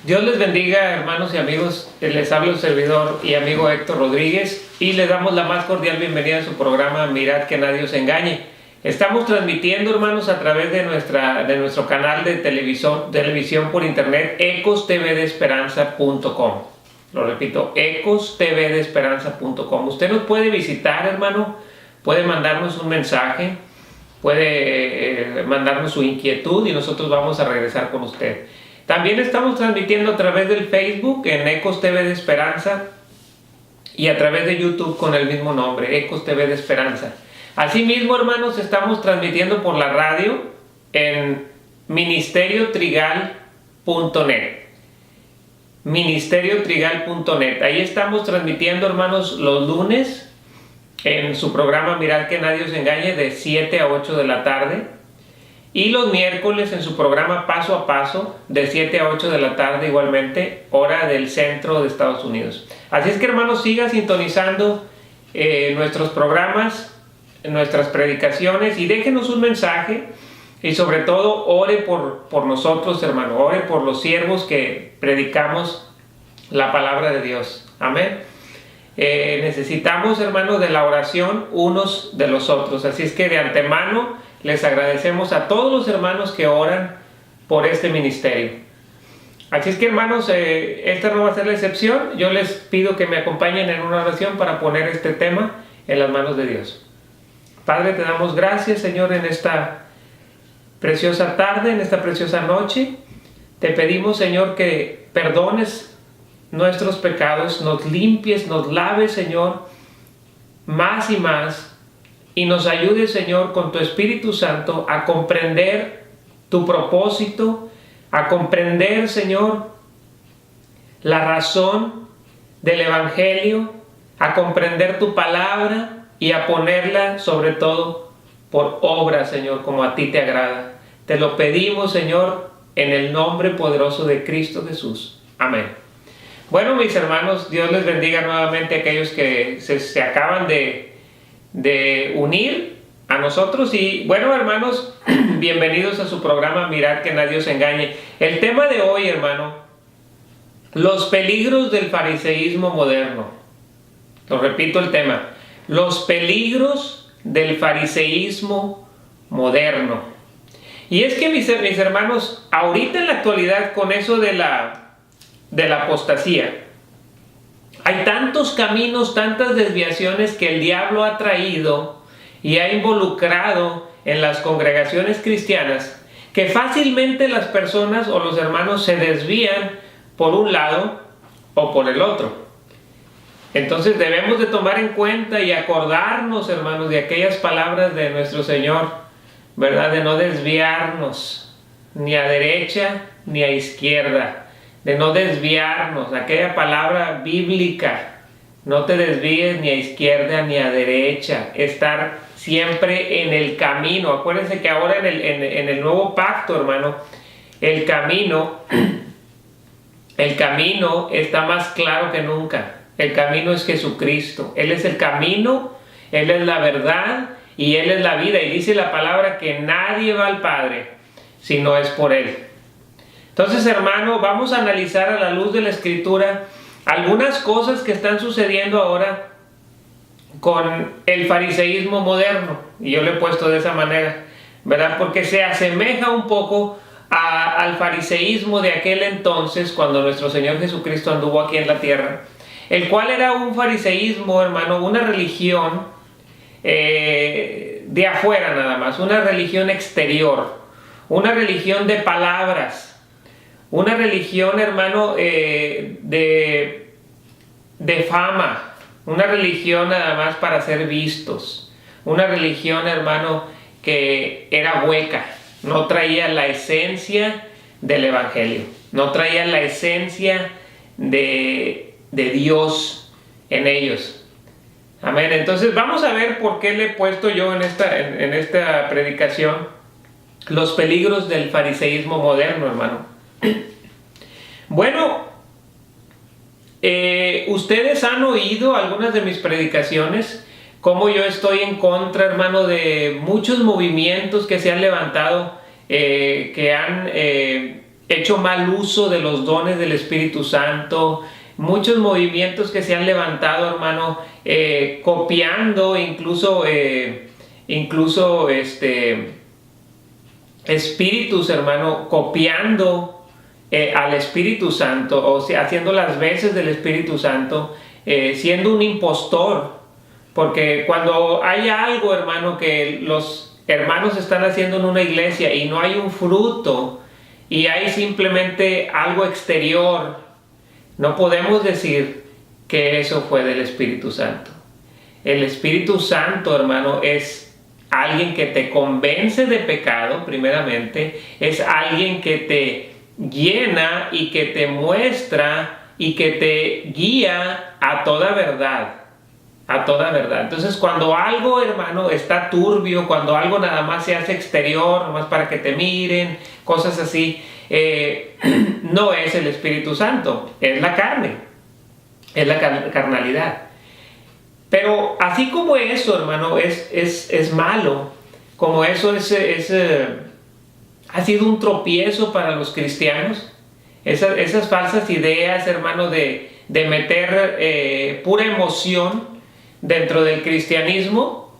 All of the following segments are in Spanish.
Dios les bendiga, hermanos y amigos. Les habla el servidor y amigo Héctor Rodríguez y les damos la más cordial bienvenida a su programa Mirad que nadie os engañe. Estamos transmitiendo, hermanos, a través de nuestro canal de televisión por internet, ecostvdesperanza.com. Lo repito, ecostvdesperanza.com. Usted nos puede visitar, hermano, puede mandarnos un mensaje, puede mandarnos su inquietud y nosotros vamos a regresar con usted. También estamos transmitiendo a través del Facebook en Ecos TV de Esperanza y a través de YouTube con el mismo nombre, Ecos TV de Esperanza. Asimismo, hermanos, estamos transmitiendo por la radio en ministeriotrigal.net. ministeriotrigal.net. Ahí estamos transmitiendo, hermanos, los lunes en su programa Mirad que nadie os engañe de 7 a 8 de la tarde. Y los miércoles en su programa Paso a Paso de 7 a 8 de la tarde igualmente, hora del centro de Estados Unidos. Así es que, hermanos, siga sintonizando nuestros programas, nuestras predicaciones y déjenos un mensaje y sobre todo ore por nosotros, hermano, ore por los siervos que predicamos la palabra de Dios. Amén. Necesitamos, hermanos, de la oración unos de los otros. Así es que de antemano les agradecemos a todos los hermanos que oran por este ministerio. Así es que, hermanos, esta no va a ser la excepción. Yo les pido que me acompañen en una oración para poner este tema en las manos de Dios. Padre, te damos gracias, Señor, en esta preciosa tarde, en esta preciosa noche. Te pedimos, Señor, que perdones nuestros pecados, nos limpies, nos laves, Señor, más y más. Y nos ayude, Señor, con tu Espíritu Santo a comprender tu propósito, a comprender, Señor, la razón del Evangelio, a comprender tu palabra y a ponerla, sobre todo, por obra, Señor, como a ti te agrada. Te lo pedimos, Señor, en el nombre poderoso de Cristo Jesús. Amén. Bueno, mis hermanos, Dios les bendiga nuevamente a aquellos que se acaban de unir a nosotros. Y bueno, hermanos, bienvenidos a su programa Mirad que nadie os engañe. El tema de hoy, hermano, los peligros del fariseísmo moderno. Lo repito el tema, los peligros del fariseísmo moderno. Y es que mis hermanos, ahorita en la actualidad, con eso de la apostasía, hay tantos caminos, tantas desviaciones que el diablo ha traído y ha involucrado en las congregaciones cristianas, que fácilmente las personas o los hermanos se desvían por un lado o por el otro. Entonces debemos de tomar en cuenta y acordarnos, hermanos, de aquellas palabras de nuestro Señor, ¿verdad? De no desviarnos ni a derecha ni a izquierda, de no desviarnos, aquella palabra bíblica, no te desvíes ni a izquierda ni a derecha, estar siempre en el camino. Acuérdense que ahora en el nuevo pacto, hermano, el camino está más claro que nunca. El camino es Jesucristo. Él es el camino, Él es la verdad y Él es la vida. Y dice la palabra que nadie va al Padre si no es por Él. Entonces, hermano, vamos a analizar a la luz de la Escritura algunas cosas que están sucediendo ahora con el fariseísmo moderno. Y yo lo he puesto de esa manera, ¿verdad? Porque se asemeja un poco al fariseísmo de aquel entonces, cuando nuestro Señor Jesucristo anduvo aquí en la tierra, el cual era un fariseísmo, hermano, una religión de afuera nada más, una religión exterior, una religión de palabras, una religión, hermano, de fama, una religión nada más para ser vistos, una religión, hermano, que era hueca, no traía la esencia del Evangelio, no traía la esencia de Dios en ellos. Amén. Entonces vamos a ver por qué le he puesto yo en esta predicación los peligros del fariseísmo moderno, hermano. Bueno, ustedes han oído algunas de mis predicaciones, cómo yo estoy en contra, hermano, de muchos movimientos que se han levantado, que han hecho mal uso de los dones del Espíritu Santo. Muchos movimientos que se han levantado, hermano, copiando incluso espíritus, hermano, copiando al Espíritu Santo, o sea, haciendo las veces del Espíritu Santo, siendo un impostor. Porque cuando hay algo, hermano, que los hermanos están haciendo en una iglesia y no hay un fruto y hay simplemente algo exterior, no podemos decir que eso fue del Espíritu Santo. El Espíritu Santo, hermano, es alguien que te convence de pecado, primeramente. Es alguien que te llena y que te muestra y que te guía a toda verdad. A toda verdad. Entonces, cuando algo, hermano, está turbio, cuando algo nada más se hace exterior, nomás para que te miren, cosas así, no es el Espíritu Santo, es la carne, es la carnalidad. Pero así como eso, hermano, es malo, como eso ha sido un tropiezo para los cristianos, esas falsas ideas, hermano, de meter pura emoción dentro del cristianismo,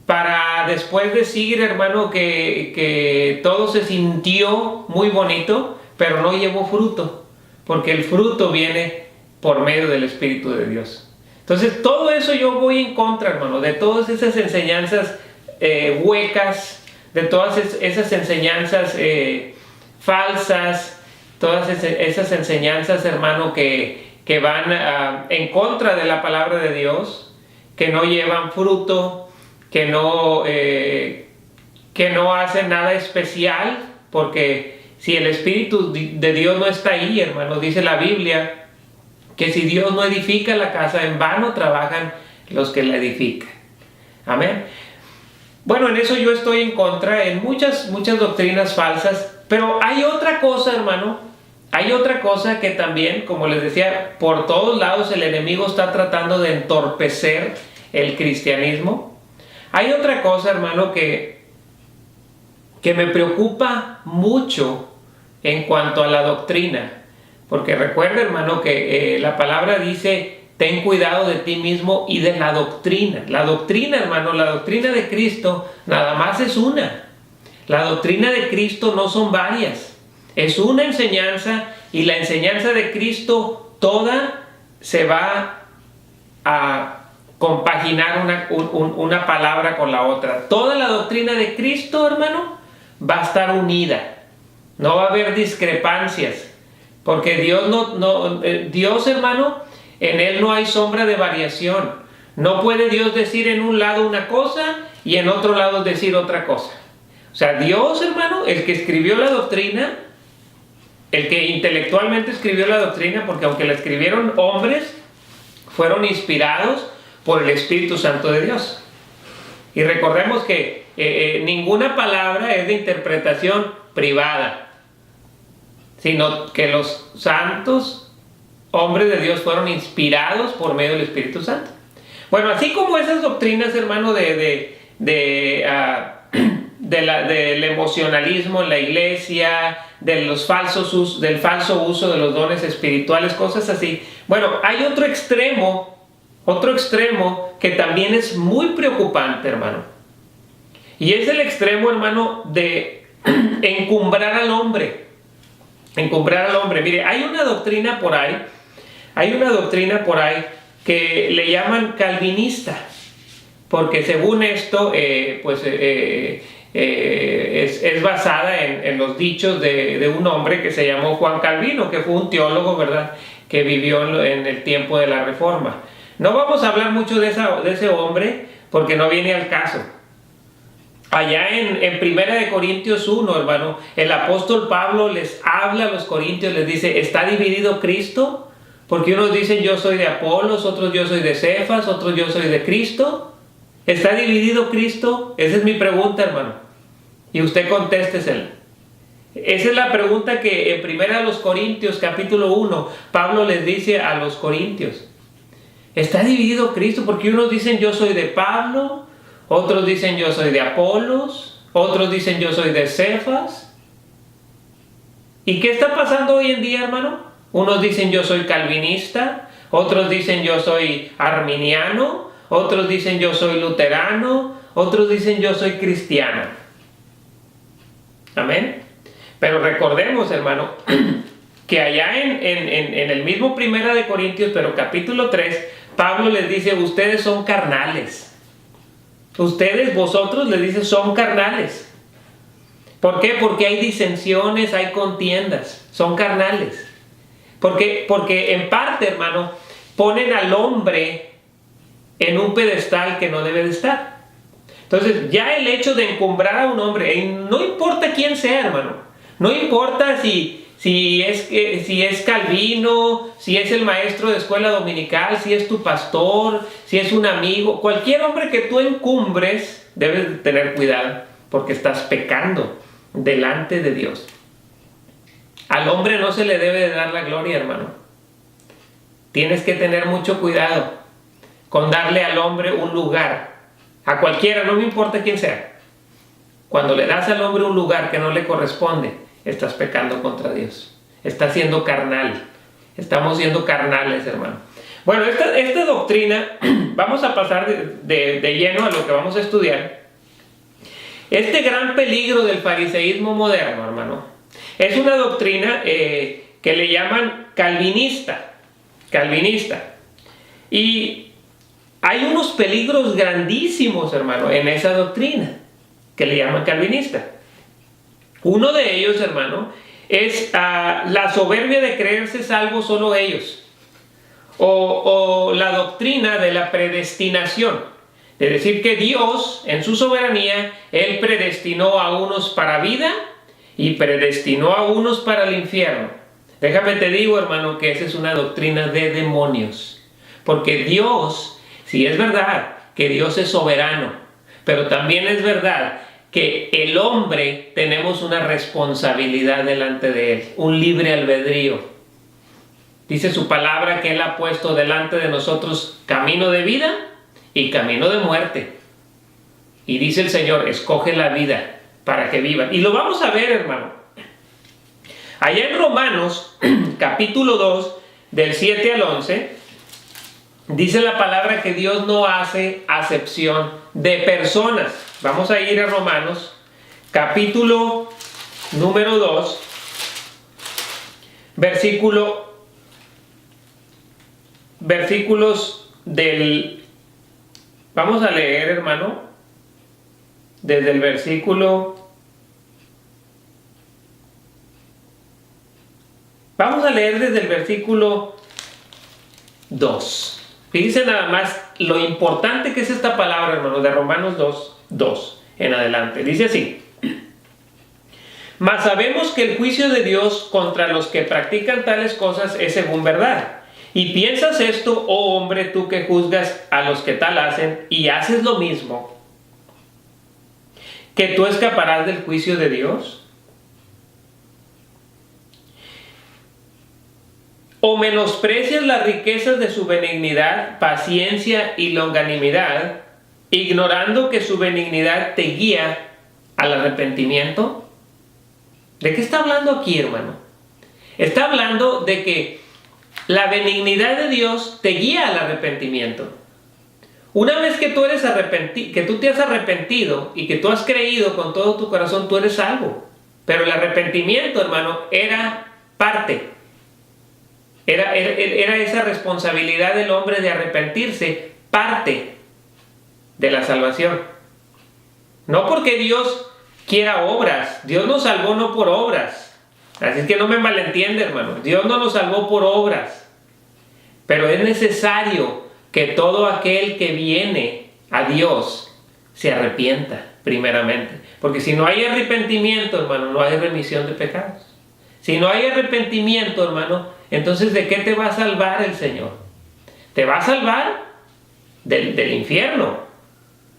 para después decir, hermano, que todo se sintió muy bonito, pero no llevó fruto, porque el fruto viene por medio del Espíritu de Dios. Entonces, todo eso yo voy en contra, hermano, de todas esas enseñanzas huecas, de todas esas enseñanzas falsas, todas esas enseñanzas, hermano, que van en contra de la palabra de Dios, que no llevan fruto, que no hacen nada especial, porque si el Espíritu de Dios no está ahí, hermano, dice la Biblia que si Dios no edifica la casa, en vano trabajan los que la edifican. Amén. Bueno, en eso yo estoy en contra, en muchas doctrinas falsas, pero hay otra cosa, hermano. Hay otra cosa que también, como les decía, por todos lados el enemigo está tratando de entorpecer el cristianismo. Hay otra cosa, hermano, que me preocupa mucho en cuanto a la doctrina. Porque recuerda, hermano, que la palabra dice, ten cuidado de ti mismo y de la doctrina. La doctrina, hermano, la doctrina de Cristo nada más es una. La doctrina de Cristo no son varias. Es una enseñanza, y la enseñanza de Cristo toda se va a compaginar una palabra con la otra. Toda la doctrina de Cristo, hermano, va a estar unida. No va a haber discrepancias, porque Dios, hermano, en Él no hay sombra de variación. No puede Dios decir en un lado una cosa y en otro lado decir otra cosa. O sea, Dios, hermano, el que escribió la doctrina, el que intelectualmente escribió la doctrina, porque aunque la escribieron hombres, fueron inspirados por el Espíritu Santo de Dios. Y recordemos que ninguna palabra es de interpretación privada, sino que los santos hombres de Dios fueron inspirados por medio del Espíritu Santo. Bueno, así como esas doctrinas, hermano, del emocionalismo en la iglesia, del falso uso de los dones espirituales, cosas así. Bueno, hay otro extremo que también es muy preocupante, hermano. Y es el extremo, hermano, de encumbrar al hombre. Encumbrar al hombre. Mire, hay una doctrina por ahí que le llaman calvinista, porque según esto, es basada en los dichos de un hombre que se llamó Juan Calvino, que fue un teólogo, ¿verdad?, que vivió en el tiempo de la Reforma. No vamos a hablar mucho de ese hombre, porque no viene al caso. Allá en 1 Corintios 1, hermano, el apóstol Pablo les habla a los corintios, les dice, ¿está dividido Cristo? Porque unos dicen yo soy de Apolos, otros yo soy de Cefas, otros yo soy de Cristo. ¿Está dividido Cristo? Esa es mi pregunta, hermano. Y usted contéstesela. Esa es la pregunta que en 1 Corintios capítulo 1, Pablo les dice a los corintios. Está dividido Cristo porque unos dicen yo soy de Pablo, otros dicen yo soy de Apolos, otros dicen yo soy de Cefas. ¿Y qué está pasando hoy en día, hermano? Unos dicen yo soy calvinista, otros dicen yo soy arminiano, otros dicen yo soy luterano, otros dicen yo soy cristiano. Amén. Pero recordemos, hermano, que allá en el mismo 1 Corintios, pero capítulo 3, Pablo les dice, ustedes son carnales. Vosotros les dice, son carnales. ¿Por qué? Porque hay disensiones, hay contiendas, son carnales. Porque en parte, hermano, ponen al hombre en un pedestal que no debe de estar. Entonces, ya el hecho de encumbrar a un hombre, no importa quién sea, hermano, no importa si es Calvino, si es el maestro de escuela dominical, si es tu pastor, si es un amigo, cualquier hombre que tú encumbres, debes de tener cuidado, porque estás pecando delante de Dios. Al hombre no se le debe de dar la gloria, hermano. Tienes que tener mucho cuidado con darle al hombre un lugar, a cualquiera, no me importa quién sea. Cuando le das al hombre un lugar que no le corresponde, estás pecando contra Dios. Estás siendo carnal. Estamos siendo carnales, hermano. Bueno, esta doctrina, vamos a pasar de lleno a lo que vamos a estudiar. Este gran peligro del fariseísmo moderno, hermano, es una doctrina que le llaman calvinista. Y hay unos peligros grandísimos, hermano, en esa doctrina que le llaman calvinista. Uno de ellos, hermano, es la soberbia de creerse salvos solo ellos. O la doctrina de la predestinación. De decir que Dios, en su soberanía, Él predestinó a unos para vida y predestinó a unos para el infierno. Déjame te digo, hermano, que esa es una doctrina de demonios. Porque Dios, sí es verdad que Dios es soberano, pero también es verdad que el hombre tenemos una responsabilidad delante de Él, un libre albedrío. Dice su palabra que Él ha puesto delante de nosotros camino de vida y camino de muerte. Y dice el Señor, escoge la vida para que vivan. Y lo vamos a ver, hermano. Allá en Romanos, capítulo 2, del 7 al 11, dice la palabra que Dios no hace acepción de personas. Vamos a ir a Romanos, capítulo número 2, versículos del... Vamos a leer, hermano, desde el versículo... Vamos a leer desde el versículo 2. Fíjense nada más lo importante que es esta palabra, hermano, de Romanos 2 en adelante. Dice así: mas sabemos que el juicio de Dios contra los que practican tales cosas es según verdad. Y piensas esto, oh hombre, tú que juzgas a los que tal hacen y haces lo mismo, ¿que tú escaparás del juicio de Dios? ¿O menosprecias las riquezas de su benignidad, paciencia y longanimidad, ignorando que su benignidad te guía al arrepentimiento? ¿De qué está hablando aquí, hermano? Está hablando de que la benignidad de Dios te guía al arrepentimiento. Una vez que tú te has arrepentido y que tú has creído con todo tu corazón, tú eres salvo. Pero el arrepentimiento, hermano, era parte. Era esa responsabilidad del hombre de arrepentirse, parte de la salvación. No porque Dios quiera obras. Dios nos salvó no por obras. Así es que no me malentiende, hermano. Dios no nos salvó por obras. Pero es necesario que todo aquel que viene a Dios se arrepienta primeramente. Porque si no hay arrepentimiento, hermano, no hay remisión de pecados. Si no hay arrepentimiento, hermano, entonces ¿de qué te va a salvar el Señor? Te va a salvar del infierno.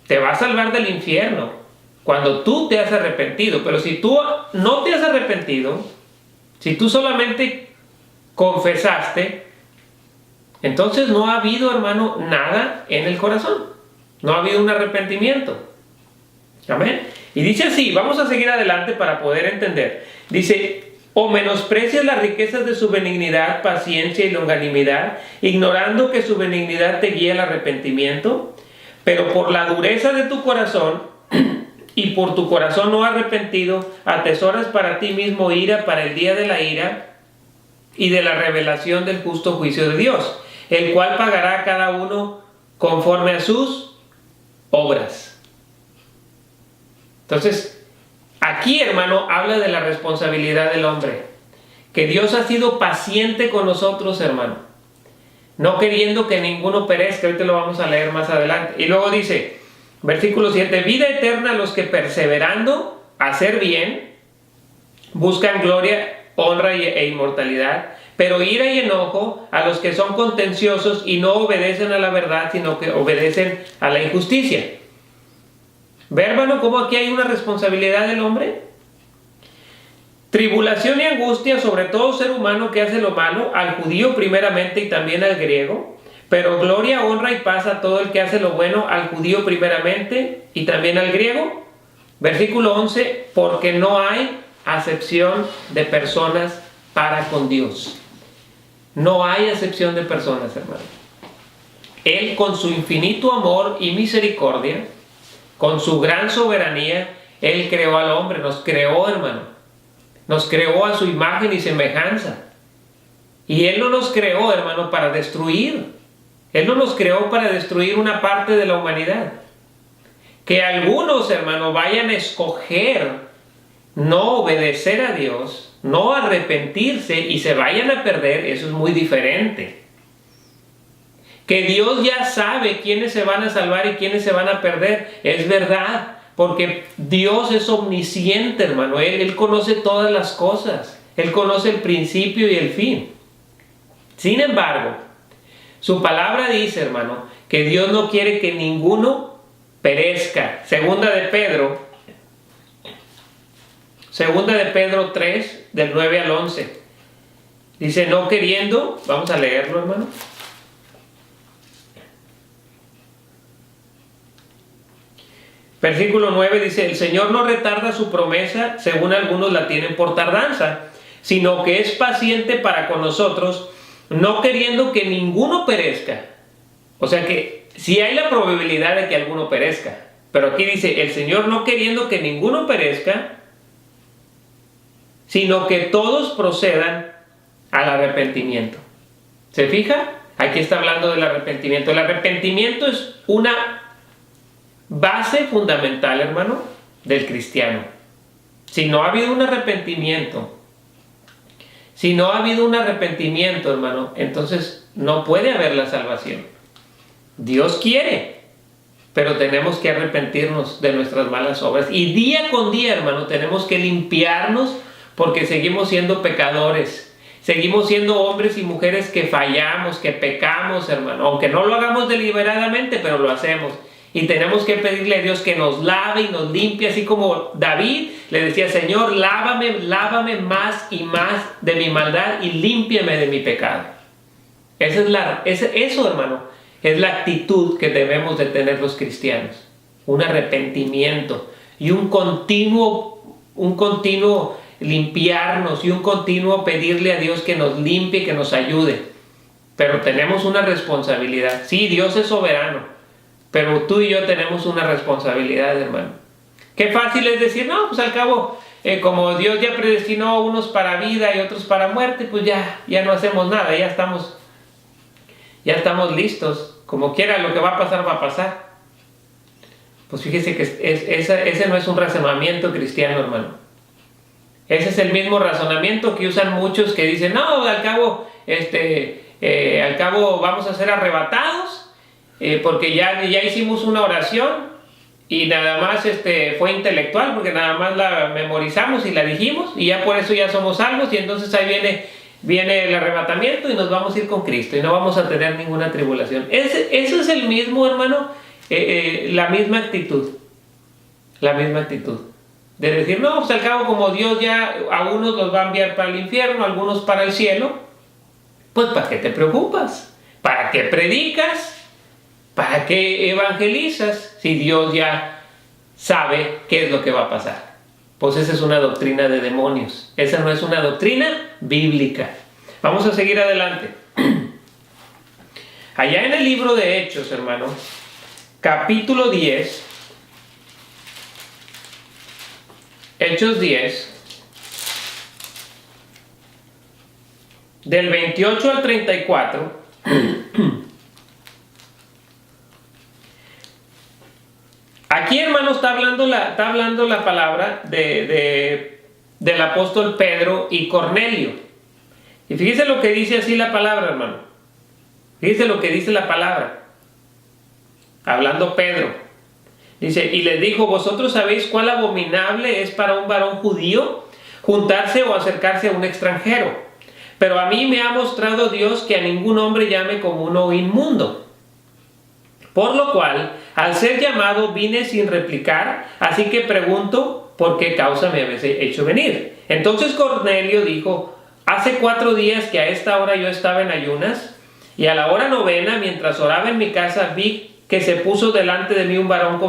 Te va a salvar del infierno cuando tú te has arrepentido. Pero si tú no te has arrepentido, si tú solamente confesaste, Entonces no ha habido, hermano, nada en el corazón. No ha habido un arrepentimiento. Amén. Y dice así, vamos a seguir adelante para poder entender. Dice, o menosprecias las riquezas de su benignidad, paciencia y longanimidad, ignorando que su benignidad te guía al arrepentimiento, pero por la dureza de tu corazón y por tu corazón no arrepentido, atesoras para ti mismo ira para el día de la ira y de la revelación del justo juicio de Dios, el cual pagará a cada uno conforme a sus obras. Entonces, aquí, hermano, habla de la responsabilidad del hombre. Que Dios ha sido paciente con nosotros, hermano. No queriendo que ninguno perezca. Ahorita lo vamos a leer más adelante. Y luego dice, versículo 7, vida eterna a los que perseverando a hacer bien, buscan gloria, honra e inmortalidad, pero ira y enojo a los que son contenciosos y no obedecen a la verdad, sino que obedecen a la injusticia. ¿Ve, hermano, cómo aquí hay una responsabilidad del hombre? Tribulación y angustia sobre todo ser humano que hace lo malo, al judío primeramente y también al griego, pero gloria, honra y paz a todo el que hace lo bueno, al judío primeramente y también al griego. Versículo 11, porque no hay acepción de personas para con Dios. No hay acepción de personas, hermano. Él, con su infinito amor y misericordia, con su gran soberanía, Él creó al hombre, nos creó, hermano. Nos creó a su imagen y semejanza. Y Él no nos creó, hermano, para destruir. Él no nos creó para destruir una parte de la humanidad. Que algunos, hermano, vayan a escoger no obedecer a Dios, no arrepentirse y se vayan a perder, eso es muy diferente. Que Dios ya sabe quiénes se van a salvar y quiénes se van a perder, es verdad, porque Dios es omnisciente, hermano. Él conoce todas las cosas, Él conoce el principio y el fin. Sin embargo, su palabra dice, hermano, que Dios no quiere que ninguno perezca. Segunda de Pedro 3, del 9 al 11. Dice, no queriendo, vamos a leerlo, hermano. Versículo 9 dice, el Señor no retarda su promesa, según algunos la tienen por tardanza, sino que es paciente para con nosotros, no queriendo que ninguno perezca. O sea que sí hay la probabilidad de que alguno perezca, pero aquí dice, el Señor no queriendo que ninguno perezca, sino que todos procedan al arrepentimiento. ¿Se fija? Aquí está hablando del arrepentimiento. El arrepentimiento es una base fundamental, hermano, del cristiano. Si no ha habido un arrepentimiento, hermano, entonces no puede haber la salvación. Dios quiere, pero tenemos que arrepentirnos de nuestras malas obras. Y día con día, hermano, tenemos que limpiarnos porque seguimos siendo pecadores. Seguimos siendo hombres y mujeres que fallamos, que pecamos, hermano. Aunque no lo hagamos deliberadamente, pero lo hacemos. Y tenemos que pedirle a Dios que nos lave y nos limpie, así como David le decía, Señor, lávame más y más de mi maldad y límpiame de mi pecado. Eso, hermano, es la actitud que debemos de tener los cristianos. Un arrepentimiento y un continuo limpiarnos y un continuo pedirle a Dios que nos limpie, que nos ayude. Pero tenemos una responsabilidad. Sí, Dios es soberano. Pero tú y yo tenemos una responsabilidad, hermano. Qué fácil es decir, no, pues al cabo, como Dios ya predestinó a unos para vida y otros para muerte, pues ya no hacemos nada, ya estamos listos. Como quiera, lo que va a pasar. Pues fíjese que ese no es un razonamiento cristiano, hermano. Ese es el mismo razonamiento que usan muchos que dicen, no, al cabo vamos a ser arrebatados. Porque ya hicimos una oración y nada más fue intelectual, porque nada más la memorizamos y la dijimos y ya por eso ya somos salvos, y entonces ahí viene el arrebatamiento y nos vamos a ir con Cristo y no vamos a tener ninguna tribulación. Eso es el mismo, hermano, la misma actitud de decir, no, pues al cabo como Dios ya a unos los va a enviar para el infierno, a algunos para el cielo, pues ¿para qué te preocupas? ¿Para qué predicas? ¿Para qué evangelizas? Si Dios ya sabe qué es lo que va a pasar. Pues esa es una doctrina de demonios. Esa no es una doctrina bíblica. Vamos a seguir adelante. Allá en el libro de Hechos, hermano, capítulo 10, Hechos 10, del 28 al 34, aquí, hermano, está hablando la palabra del apóstol Pedro y Cornelio. Y fíjese lo que dice así la palabra, hermano. Fíjese lo que dice la palabra. Hablando Pedro. Dice, y les dijo, ¿vosotros sabéis cuál abominable es para un varón judío juntarse o acercarse a un extranjero? Pero a mí me ha mostrado Dios que a ningún hombre llame como uno inmundo. Por lo cual, al ser llamado, vine sin replicar, así que pregunto, ¿por qué causa me habéis hecho venir? Entonces Cornelio dijo, hace 4 días que a esta hora yo estaba en ayunas, y a la hora 9, mientras oraba en mi casa, vi que se puso delante de mí un varón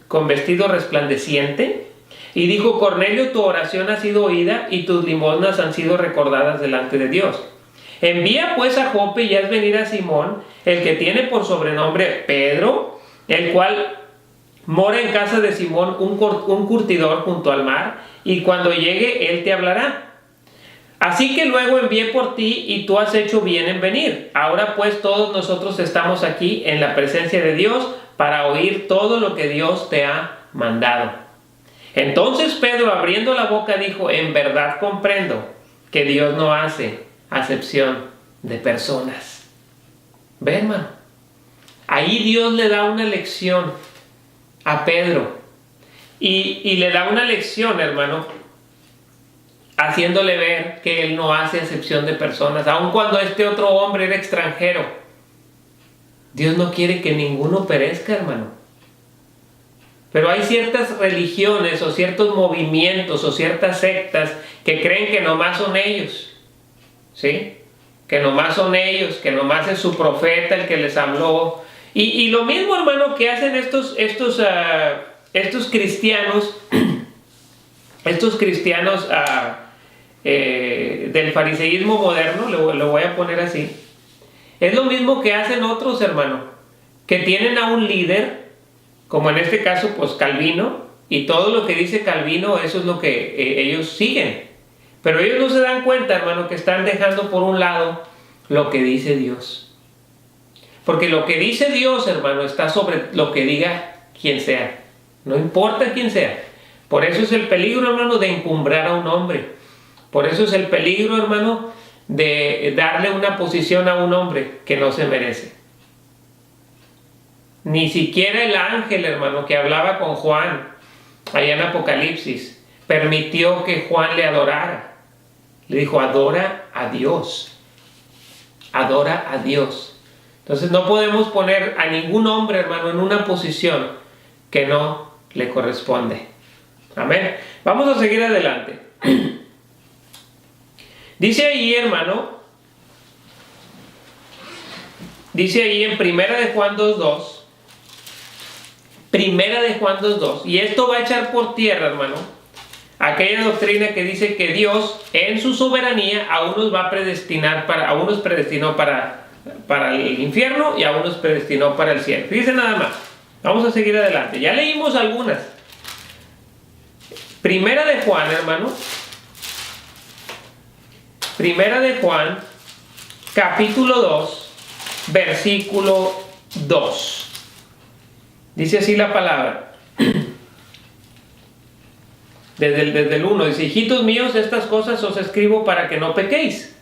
con vestido resplandeciente, y dijo, Cornelio, tu oración ha sido oída, y tus limosnas han sido recordadas delante de Dios. Envía pues a Jope y haz venir a Simón, el que tiene por sobrenombre Pedro, el cual mora en casa de Simón, un curtidor junto al mar, y cuando llegue él te hablará. Así que luego envié por ti y tú has hecho bien en venir. Ahora pues todos nosotros estamos aquí en la presencia de Dios para oír todo lo que Dios te ha mandado. Entonces Pedro, abriendo la boca, dijo, en verdad comprendo que Dios no hace acepción de personas. ¿Ve, hermano? Ahí Dios le da una lección a Pedro. Y le da una lección, hermano, haciéndole ver que él no hace acepción de personas, aun cuando este otro hombre era extranjero. Dios no quiere que ninguno perezca, hermano. Pero hay ciertas religiones o ciertos movimientos o ciertas sectas que creen que nomás son ellos, ¿sí? Que nomás son ellos, que nomás es su profeta el que les habló. Y lo mismo, hermano, que hacen estos cristianos, del fariseísmo moderno, lo voy a poner así. Es lo mismo que hacen otros, hermano, que tienen a un líder, como en este caso, pues Calvino, y todo lo que dice Calvino, eso es lo que ellos siguen. Pero ellos no se dan cuenta, hermano, que están dejando por un lado lo que dice Dios. Porque lo que dice Dios, hermano, está sobre lo que diga quien sea. No importa quién sea. Por eso es el peligro, hermano, de encumbrar a un hombre. Por eso es el peligro, hermano, de darle una posición a un hombre que no se merece. Ni siquiera el ángel, hermano, que hablaba con Juan, allá en Apocalipsis, permitió que Juan le adorara. Le dijo, adora a Dios. Adora a Dios. Entonces no podemos poner a ningún hombre, hermano, en una posición que no le corresponde. Amén. Vamos a seguir adelante. Dice ahí, hermano, dice ahí en Primera de Juan 2:2, Primera de Juan 2:2, y esto va a echar por tierra, hermano, aquella doctrina que dice que Dios en su soberanía a unos va a predestinar a unos predestinó para el infierno y a unos predestinó para el cielo. Fíjense nada más. Vamos a seguir adelante. Ya leímos algunas. Primera de Juan, hermano. Primera de Juan, capítulo 2, versículo 2. Dice así la palabra. Desde el 1 dice, hijitos míos, estas cosas os escribo para que no pequéis.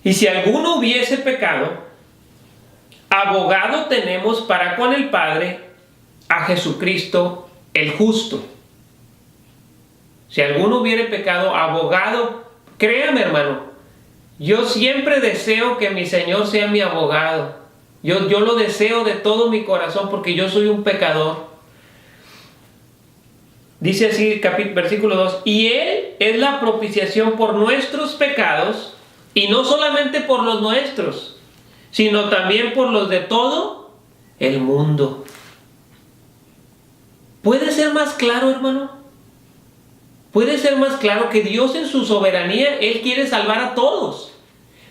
Y si alguno hubiese pecado, abogado tenemos para con el Padre, a Jesucristo el justo. Si alguno hubiere pecado, abogado, créame, hermano, yo siempre deseo que mi Señor sea mi abogado. Yo lo deseo de todo mi corazón porque yo soy un pecador. Dice así, versículo 2, y Él es la propiciación por nuestros pecados, y no solamente por los nuestros, sino también por los de todo el mundo. ¿Puede ser más claro, hermano? ¿Puede ser más claro que Dios en su soberanía, Él quiere salvar a todos?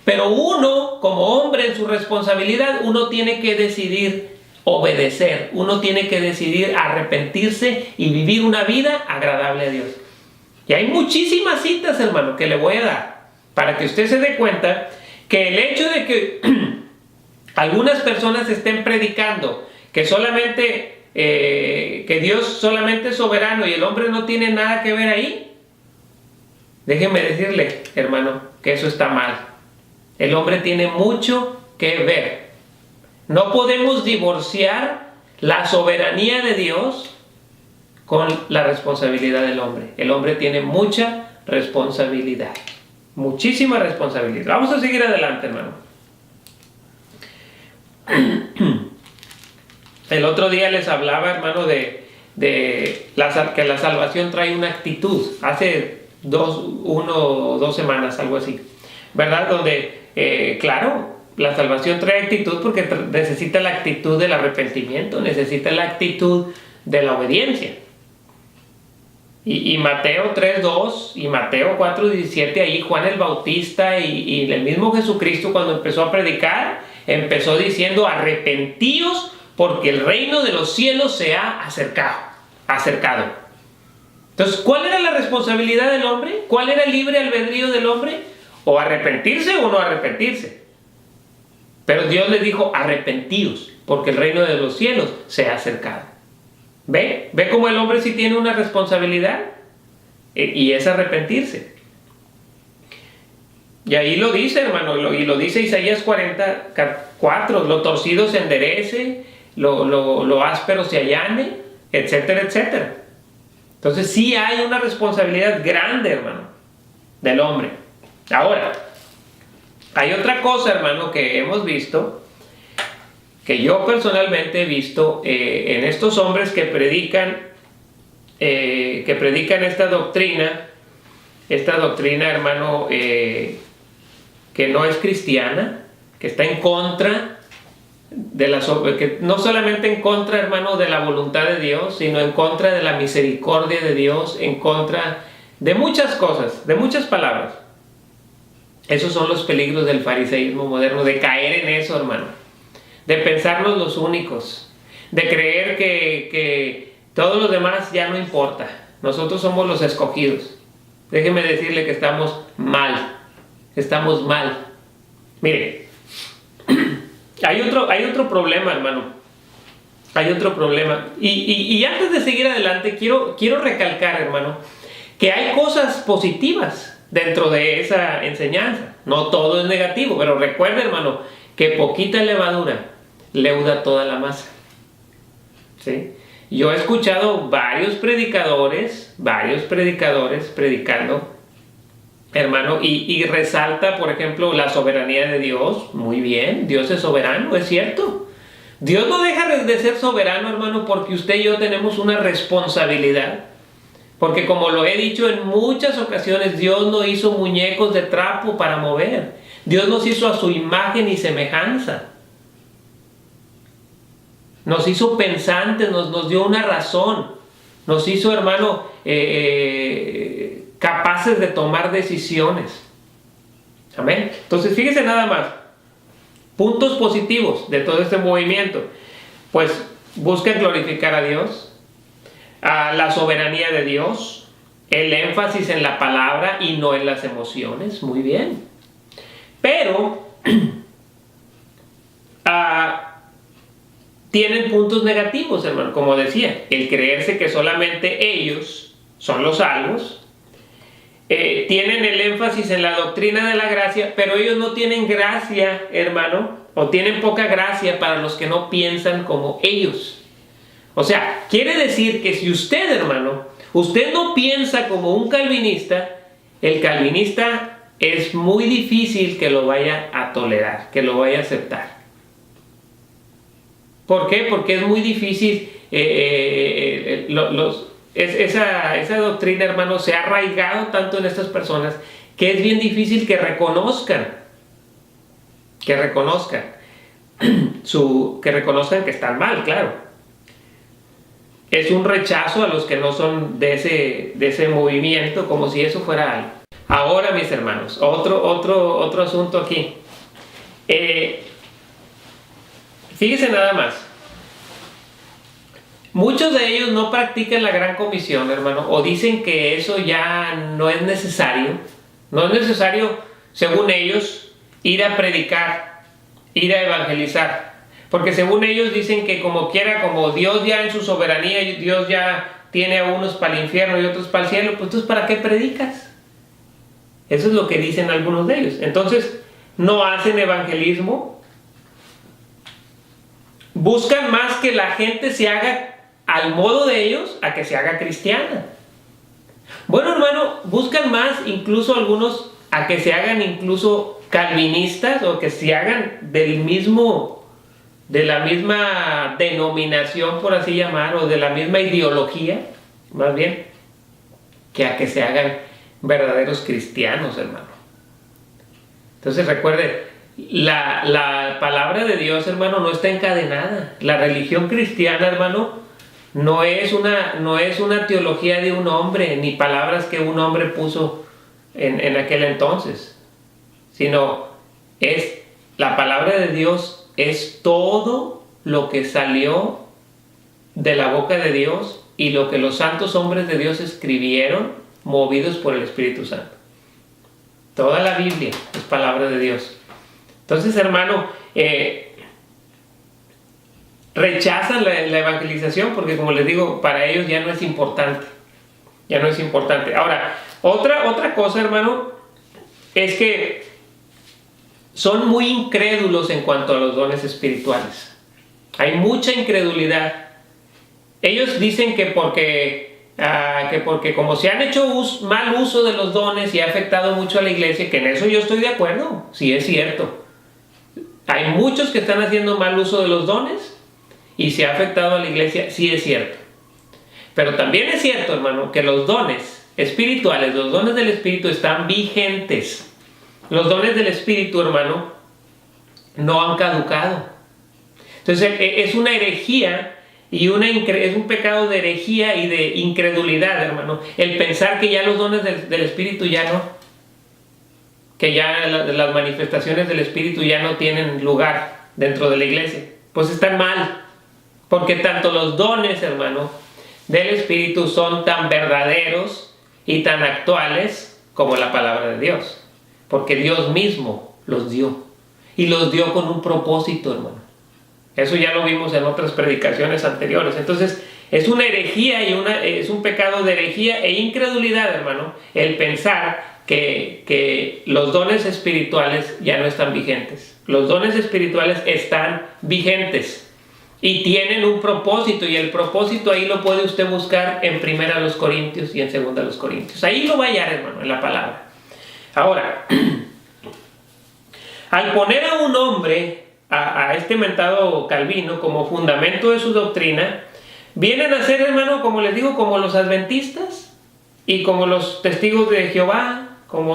Pero uno, como hombre en su responsabilidad, uno tiene que decidir obedecer. Uno tiene que decidir arrepentirse y vivir una vida agradable a Dios. Y hay muchísimas citas, hermano, que le voy a dar para que usted se dé cuenta que el hecho de que algunas personas estén predicando que solamente que Dios solamente es soberano y el hombre no tiene nada que ver ahí, déjeme decirle, hermano, que eso está mal. El hombre tiene mucho que ver. No podemos divorciar la soberanía de Dios con la responsabilidad del hombre. El hombre tiene mucha responsabilidad, muchísima responsabilidad. Vamos a seguir adelante, hermano. El otro día les hablaba, hermano, que la salvación trae una actitud. Hace 1 o 2 semanas, algo así, ¿verdad? Donde, claro, la salvación trae actitud porque necesita la actitud del arrepentimiento, necesita la actitud de la obediencia. Y Mateo 3:2 y Mateo 4:17, ahí Juan el Bautista y el mismo Jesucristo, cuando empezó a predicar, empezó diciendo: arrepentíos porque el reino de los cielos se ha acercado. Entonces, ¿cuál era la responsabilidad del hombre? ¿Cuál era el libre albedrío del hombre? O arrepentirse o no arrepentirse. Pero Dios le dijo: arrepentíos porque el reino de los cielos se ha acercado. ¿Ve cómo el hombre sí tiene una responsabilidad? Y es arrepentirse. Y ahí lo dice, hermano, y lo dice Isaías 40:4, lo torcido se enderece, lo áspero se allane, etcétera, etcétera. Entonces sí hay una responsabilidad grande, hermano, del hombre. Ahora, hay otra cosa, hermano, que hemos visto, que yo personalmente he visto en estos hombres que predican esta doctrina, hermano, que no es cristiana, que está en contra que no solamente en contra, hermano, de la voluntad de Dios, sino en contra de la misericordia de Dios, en contra de muchas cosas, de muchas palabras. Esos son los peligros del fariseísmo moderno, de caer en eso, hermano, de pensarnos los únicos, de creer que todos los demás ya no importa, nosotros somos los escogidos. Déjeme decirle que estamos mal. Mire, hay otro problema, hermano. Hay otro problema. Y antes de seguir adelante, quiero recalcar, hermano, que hay cosas positivas dentro de esa enseñanza. No todo es negativo, pero recuerde, hermano, que poquita levadura leuda toda la masa. ¿Sí? Yo he escuchado varios predicadores predicando, hermano, y resalta, por ejemplo, la soberanía de Dios. Muy bien, Dios es soberano, es cierto. Dios no deja de ser soberano, hermano, porque usted y yo tenemos una responsabilidad. Porque como lo he dicho en muchas ocasiones, Dios no hizo muñecos de trapo para mover. Dios nos hizo a su imagen y semejanza. Nos hizo pensantes, nos dio una razón. Nos hizo, hermano, capaces de tomar decisiones. Amén. Entonces, fíjese nada más. Puntos positivos de todo este movimiento. Pues busca glorificar a Dios, a la soberanía de Dios, el énfasis en la palabra y no en las emociones. Muy bien. Pero tienen puntos negativos, hermano. Como decía, el creerse que solamente ellos son los salvos. Tienen el énfasis en la doctrina de la gracia, pero ellos no tienen gracia, hermano, o tienen poca gracia para los que no piensan como ellos. O sea, quiere decir que si usted, hermano, usted no piensa como un calvinista, el calvinista es muy difícil que lo vaya a tolerar, que lo vaya a aceptar. ¿Por qué? Porque es muy difícil, esa doctrina, hermano, se ha arraigado tanto en estas personas que es bien difícil que reconozcan. que reconozcan que están mal, claro. Es un rechazo a los que no son de ese movimiento, como si eso fuera algo. Ahora, mis hermanos, otro asunto aquí. Fíjense nada más. Muchos de ellos no practican la gran comisión, hermano, o dicen que eso ya no es necesario. No es necesario, según ellos, ir a predicar, ir a evangelizar. Porque según ellos dicen que como quiera, como Dios ya en su soberanía, Dios ya tiene a unos para el infierno y otros para el cielo, pues entonces ¿para qué predicas? Eso es lo que dicen algunos de ellos. Entonces, no hacen evangelismo. Buscan más que la gente se haga al modo de ellos a que se haga cristiana. Bueno, hermano, buscan más incluso algunos a que se hagan incluso calvinistas o que se hagan de la misma denominación, por así llamar, o de la misma ideología, más bien, que a que se hagan verdaderos cristianos, hermano. Entonces recuerde, la palabra de Dios, hermano, no está encadenada. La religión cristiana, hermano, no es una teología de un hombre, ni palabras que un hombre puso en aquel entonces, sino es la palabra de Dios, es todo lo que salió de la boca de Dios y lo que los santos hombres de Dios escribieron, movidos por el Espíritu Santo. Toda la Biblia es palabra de Dios. Entonces, hermano, rechazan la evangelización porque, como les digo, para ellos ya no es importante. Ya no es importante. Ahora, otra cosa, hermano, es que son muy incrédulos en cuanto a los dones espirituales. Hay mucha incredulidad. Ellos dicen que porque como se han hecho mal uso de los dones y ha afectado mucho a la iglesia, que en eso yo estoy de acuerdo, sí es cierto. Hay muchos que están haciendo mal uso de los dones y se ha afectado a la iglesia, sí es cierto. Pero también es cierto, hermano, que los dones espirituales, los dones del Espíritu están vigentes. Los dones del Espíritu, hermano, no han caducado. Entonces es una herejía y es un pecado de herejía y de incredulidad, hermano, el pensar que ya los dones del Espíritu ya no, que ya las manifestaciones del Espíritu ya no tienen lugar dentro de la iglesia. Pues están mal, porque tanto los dones, hermano, del Espíritu son tan verdaderos y tan actuales como la palabra de Dios, porque Dios mismo los dio y los dio con un propósito, hermano. Eso ya lo vimos en otras predicaciones anteriores. Entonces es una herejía y es un pecado de herejía e incredulidad, hermano, el pensar que los dones espirituales ya no están vigentes. Los dones espirituales están vigentes y tienen un propósito, y el propósito ahí lo puede usted buscar en 1 Corintios y en 2 Corintios. Ahí lo va a hallar, hermano, en la palabra. Ahora, al poner a un hombre, a este mentado Calvino, como fundamento de su doctrina, vienen a ser, hermano, como les digo, como los adventistas y como los testigos de Jehová,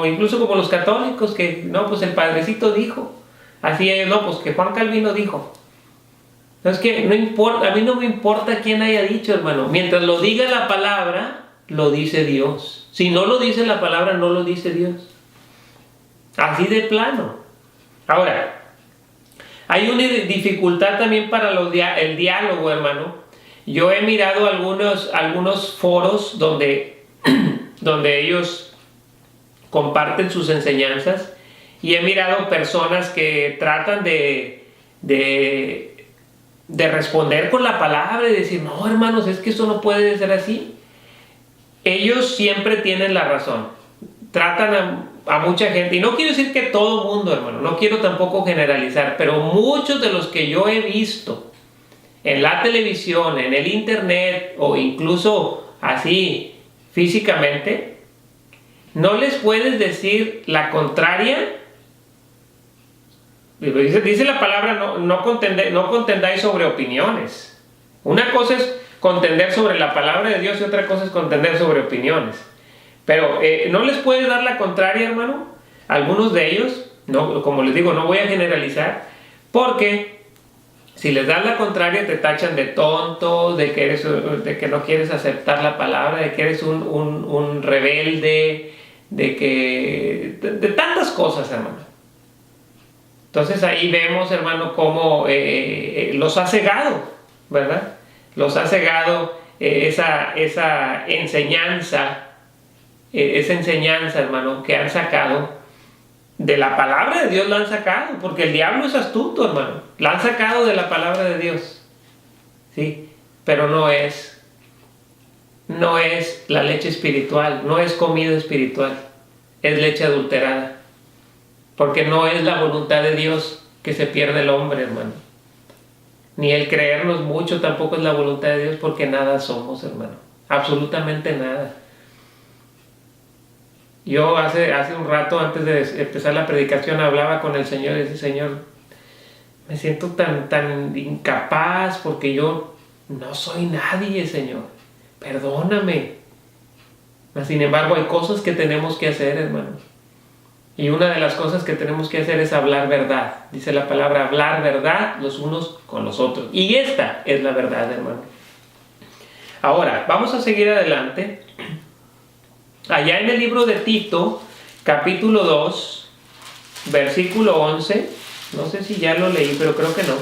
incluso como los católicos, que no, pues el padrecito dijo, así es, no, pues que Juan Calvino dijo. Entonces, que no importa, a mí no me importa quién haya dicho, hermano, mientras lo diga la palabra, lo dice Dios. Si no lo dice la palabra, no lo dice Dios. Así de plano. Ahora, hay una dificultad también para el diálogo, hermano. Yo he mirado algunos foros donde ellos comparten sus enseñanzas, y he mirado personas que tratan de responder con la palabra y decir, no, hermanos, es que eso no puede ser así. Ellos siempre tienen la razón. Tratan a mucha gente, y no quiero decir que todo mundo, hermano, no quiero tampoco generalizar, pero muchos de los que yo he visto en la televisión, en el internet o incluso así físicamente, no les puedes decir la contraria. Dice la palabra, no contendáis sobre opiniones. Una cosa es contender sobre la palabra de Dios y otra cosa es contender sobre opiniones. Pero no les puedes dar la contraria, hermano. Algunos de ellos, no, como les digo, no voy a generalizar, porque Si les das la contraria, te tachan de tonto, de que no quieres aceptar la palabra, de que eres un rebelde, de tantas cosas, hermano. Entonces ahí vemos, hermano, cómo los ha cegado, ¿verdad? Los ha cegado esa enseñanza, hermano, que han sacado. De la palabra de Dios la han sacado, porque el diablo es astuto, hermano. La han sacado de la palabra de Dios, ¿sí? Pero no es la leche espiritual, no es comida espiritual, es leche adulterada. Porque no es la voluntad de Dios que se pierda el hombre, hermano. Ni el creernos mucho tampoco es la voluntad de Dios, porque nada somos, hermano. Absolutamente nada. Yo hace un rato, antes de empezar la predicación, hablaba con el Señor y decía: Señor, me siento tan incapaz porque yo no soy nadie, Señor. Perdóname. Mas, sin embargo, hay cosas que tenemos que hacer, hermanos. Y una de las cosas que tenemos que hacer es hablar verdad. Dice la palabra, hablar verdad los unos con los otros. Y esta es la verdad, hermano. Ahora, vamos a seguir adelante. Allá en el libro de Tito, capítulo 2, versículo 11, no sé si ya lo leí, pero creo que no.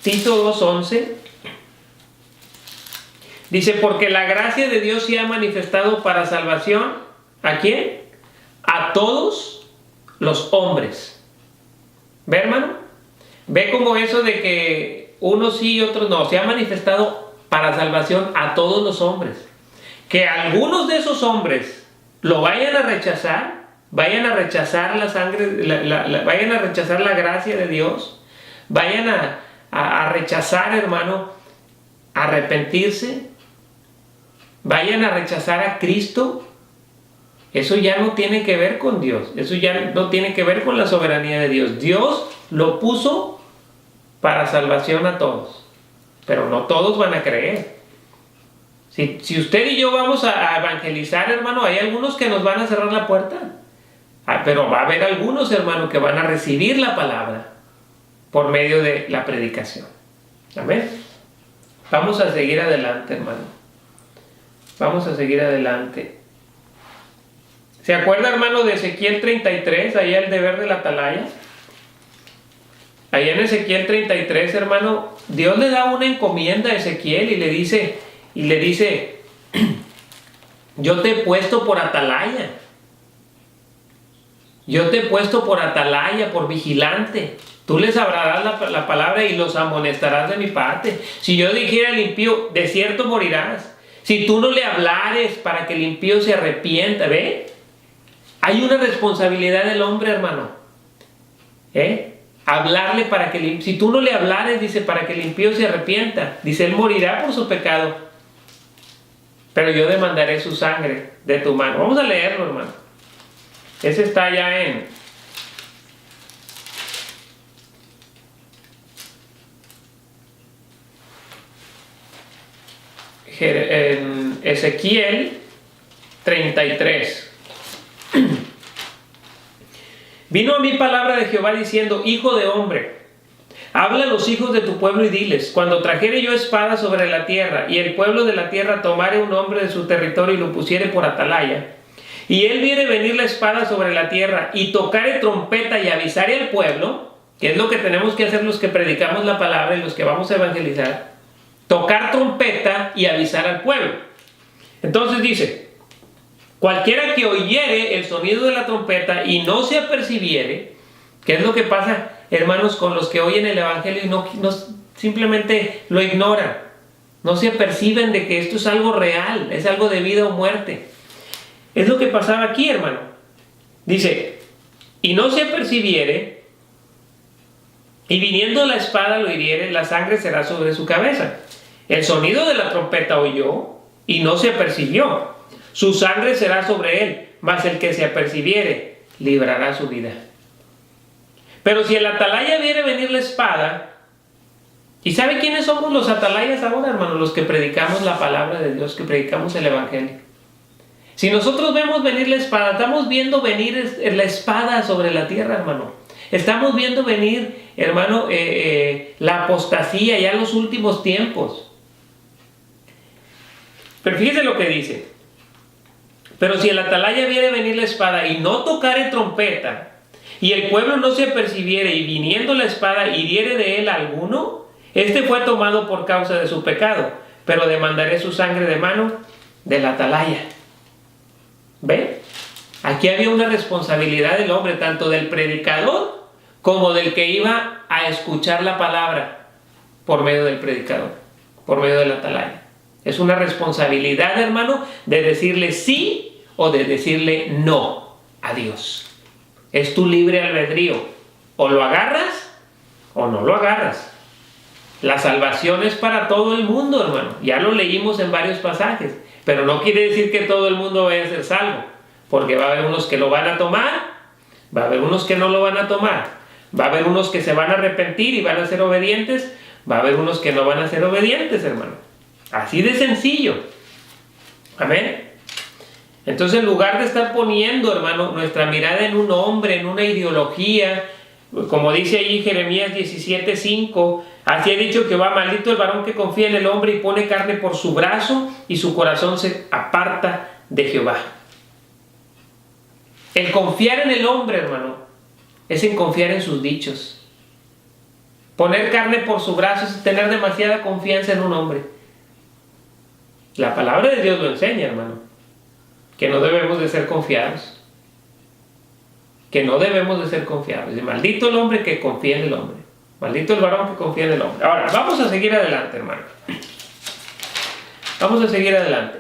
Tito 2:11, dice: porque la gracia de Dios se ha manifestado para salvación, ¿a quién? A todos los hombres. ¿Ve, hermano? ¿Ve como eso de que unos sí y otros no? Se ha manifestado para salvación a todos los hombres. Que algunos de esos hombres lo vayan a rechazar, vayan a rechazar la sangre, vayan a rechazar la gracia de Dios, vayan a rechazar, hermano, arrepentirse, vayan a rechazar a Cristo. Eso ya no tiene que ver con Dios, eso ya no tiene que ver con la soberanía de Dios. Dios lo puso para salvación a todos, pero no todos van a creer. Si usted y yo vamos a evangelizar, hermano, hay algunos que nos van a cerrar la puerta. Pero va a haber algunos, hermano, que van a recibir la palabra por medio de la predicación. Amén. Vamos a seguir adelante, hermano. Vamos a seguir adelante. ¿Se acuerda, hermano, de Ezequiel 33, allá el deber de la atalaya? Allá en Ezequiel 33, hermano, Dios le da una encomienda a Ezequiel y le dice, yo te he puesto por atalaya. Yo te he puesto por atalaya, por vigilante. Tú les hablarás la palabra y los amonestarás de mi parte. Si yo dijera al impío, de cierto morirás. Si tú no le hablares para que el impío se arrepienta, ¿ve? Hay una responsabilidad del hombre, hermano. Hablarle para que si tú no le hablares, dice, para que el impío se arrepienta. Dice, él morirá por su pecado. Pero yo demandaré su sangre de tu mano. Vamos a leerlo, hermano. Ese está ya en Ezequiel 33. Vino a mí palabra de Jehová diciendo: hijo de hombre, habla a los hijos de tu pueblo y diles: cuando trajere yo espada sobre la tierra, y el pueblo de la tierra tomare un hombre de su territorio y lo pusiere por atalaya, y él viere venir la espada sobre la tierra, y tocare trompeta y avisare al pueblo, que es lo que tenemos que hacer los que predicamos la palabra y los que vamos a evangelizar, tocar trompeta y avisar al pueblo. Entonces dice: cualquiera que oyere el sonido de la trompeta y no se apercibiere, ¿qué es lo que pasa, hermanos, con los que oyen el evangelio y no simplemente lo ignoran? No se aperciben de que esto es algo real, es algo de vida o muerte. Es lo que pasaba aquí, hermano. Dice: y no se apercibiere, y viniendo la espada lo hiriere, la sangre será sobre su cabeza. El sonido de la trompeta oyó y no se apercibió. Su sangre será sobre él, mas el que se apercibiere librará su vida. Pero si el atalaya viere venir la espada, ¿y sabe quiénes somos los atalayas ahora, hermano? Los que predicamos la palabra de Dios, que predicamos el evangelio. Si nosotros vemos venir la espada, estamos viendo venir la espada sobre la tierra, hermano. Estamos viendo venir, hermano, la apostasía ya en los últimos tiempos. Pero fíjese lo que dice. Pero si el atalaya viere venir la espada y no tocare trompeta, y el pueblo no se apercibiere, y viniendo la espada hiriere de él a alguno, este fue tomado por causa de su pecado, pero demandaré su sangre de mano del atalaya. ¿Ve? Aquí había una responsabilidad del hombre, tanto del predicador como del que iba a escuchar la palabra por medio del predicador, por medio del atalaya. Es una responsabilidad, hermano, de decirle sí o de decirle no a Dios. Es tu libre albedrío. O lo agarras o no lo agarras. La salvación es para todo el mundo, hermano. Ya lo leímos en varios pasajes. Pero no quiere decir que todo el mundo vaya a ser salvo. Porque va a haber unos que lo van a tomar, va a haber unos que no lo van a tomar. Va a haber unos que se van a arrepentir y van a ser obedientes. Va a haber unos que no van a ser obedientes, hermano. Así de sencillo. Amén. Entonces, en lugar de estar poniendo, hermano, nuestra mirada en un hombre, en una ideología, como dice ahí Jeremías 17:5, así ha dicho Jehová, maldito el varón que confía en el hombre y pone carne por su brazo y su corazón se aparta de Jehová. El confiar en el hombre, hermano, es en confiar en sus dichos. Poner carne por su brazo es tener demasiada confianza en un hombre. La palabra de Dios lo enseña, hermano, que no debemos de ser confiados. Que no debemos de ser confiados. Y maldito el hombre que confía en el hombre. Maldito el varón que confía en el hombre. Ahora, vamos a seguir adelante, hermano. Vamos a seguir adelante.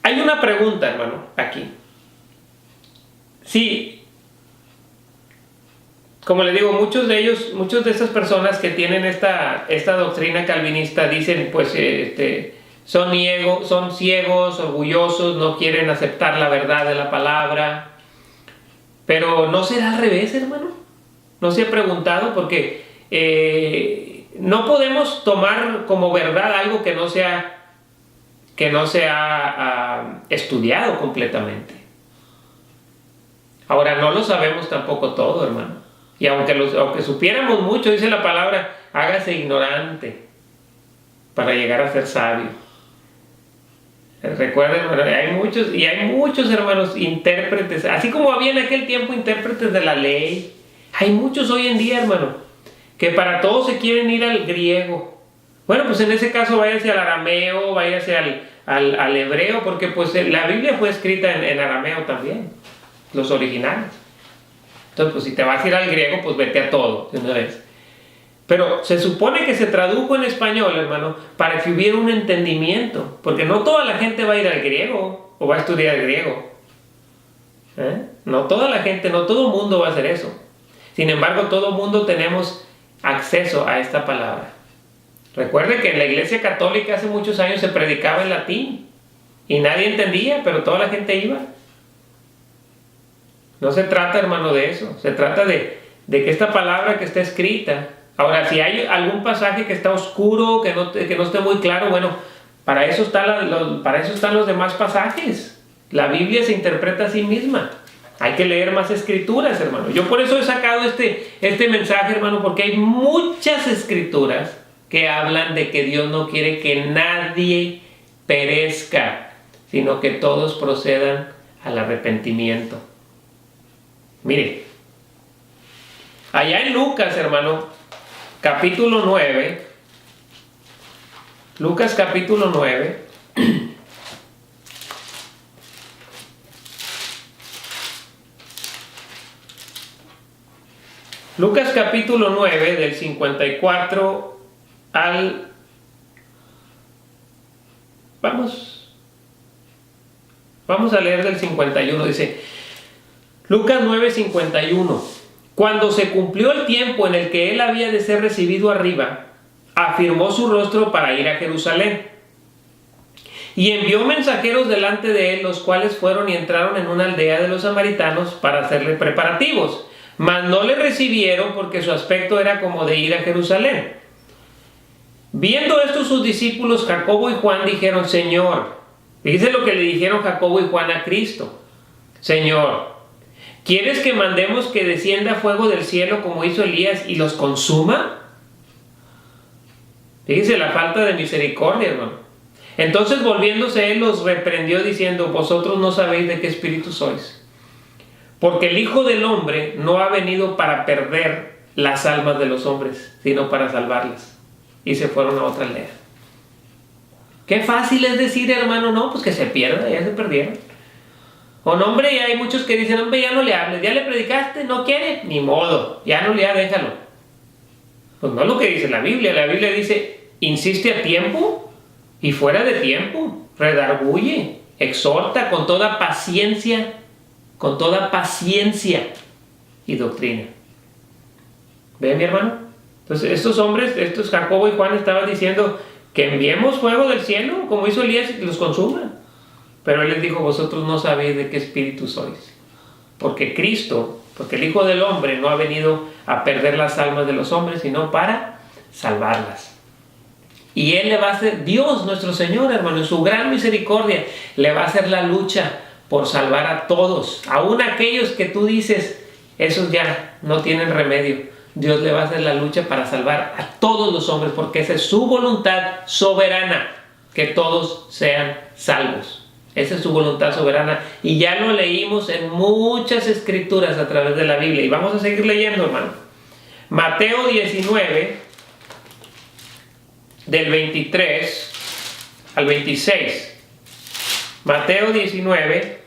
Hay una pregunta, hermano, aquí. Sí, como le digo, muchos de estas personas que tienen esta doctrina calvinista dicen, pues, son ciegos, orgullosos, no quieren aceptar la verdad de la palabra. Pero ¿no será al revés, hermano? ¿No se ha preguntado? Porque no podemos tomar como verdad algo que no se ha estudiado completamente. Ahora, no lo sabemos tampoco todo, hermano. Y aunque supiéramos mucho, dice la palabra, hágase ignorante para llegar a ser sabio. Recuerden, hermano, hay muchos hermanos intérpretes, así como había en aquel tiempo intérpretes de la ley, hay muchos hoy en día, hermano, que para todos se quieren ir al griego. Bueno, pues en ese caso váyase al arameo, váyase al hebreo, porque pues la Biblia fue escrita en arameo también, los originales. Entonces, pues si te vas a ir al griego, pues vete a todo de una vez. Pero se supone que se tradujo en español, hermano, para que hubiera un entendimiento. Porque no toda la gente va a ir al griego o va a estudiar el griego. No toda la gente, no todo el mundo va a hacer eso. Sin embargo, todo el mundo tenemos acceso a esta palabra. Recuerde que en la Iglesia Católica hace muchos años se predicaba en latín. Y nadie entendía, pero toda la gente iba. No se trata, hermano, de eso. Se trata de que esta palabra que está escrita. Ahora, si hay algún pasaje que está oscuro, que no esté muy claro, bueno, para eso están los demás pasajes. La Biblia se interpreta a sí misma. Hay que leer más escrituras, hermano. Yo por eso he sacado este mensaje, hermano, porque hay muchas escrituras que hablan de que Dios no quiere que nadie perezca, sino que todos procedan al arrepentimiento. Mire, allá en Lucas, hermano, capítulo 9, Lucas capítulo 9, Lucas capítulo 9 del 54 al... Vamos a leer del 51, dice... Lucas 9:51. Cuando se cumplió el tiempo en el que él había de ser recibido arriba, afirmó su rostro para ir a Jerusalén. Y envió mensajeros delante de él, los cuales fueron y entraron en una aldea de los samaritanos para hacerle preparativos. Mas no le recibieron porque su aspecto era como de ir a Jerusalén. Viendo esto sus discípulos Jacobo y Juan dijeron, Señor, fíjese lo que le dijeron Jacobo y Juan a Cristo. Señor, ¿quieres que mandemos que descienda fuego del cielo como hizo Elías y los consuma? Fíjense la falta de misericordia, hermano. Entonces volviéndose él los reprendió diciendo: vosotros no sabéis de qué espíritu sois, porque el Hijo del Hombre no ha venido para perder las almas de los hombres, sino para salvarlas. Y se fueron a otra aldea. Qué fácil es decir, hermano, no, pues que se pierda, ya se perdieron. O no, hombre, ya hay muchos que dicen: hombre, ya no le hables, ya le predicaste, no quiere, ni modo, ya no le hables, déjalo. Pues no es lo que dice la Biblia dice: insiste a tiempo y fuera de tiempo, redarguye, exhorta con toda paciencia y doctrina. ¿Ve, mi hermano? Entonces estos hombres, Jacobo y Juan, estaban diciendo que enviemos fuego del cielo, como hizo Elías, y que los consuma. Pero él les dijo: vosotros no sabéis de qué espíritu sois, porque el Hijo del Hombre no ha venido a perder las almas de los hombres, sino para salvarlas. Y él le va a hacer, Dios nuestro Señor, hermano, en su gran misericordia, le va a hacer la lucha por salvar a todos, aún aquellos que tú dices, esos ya no tienen remedio. Dios le va a hacer la lucha para salvar a todos los hombres, porque esa es su voluntad soberana, que todos sean salvos. Esa es su voluntad soberana, y ya lo leímos en muchas escrituras a través de la Biblia, y vamos a seguir leyendo, hermano. Mateo 19, del 23 al 26. Mateo 19,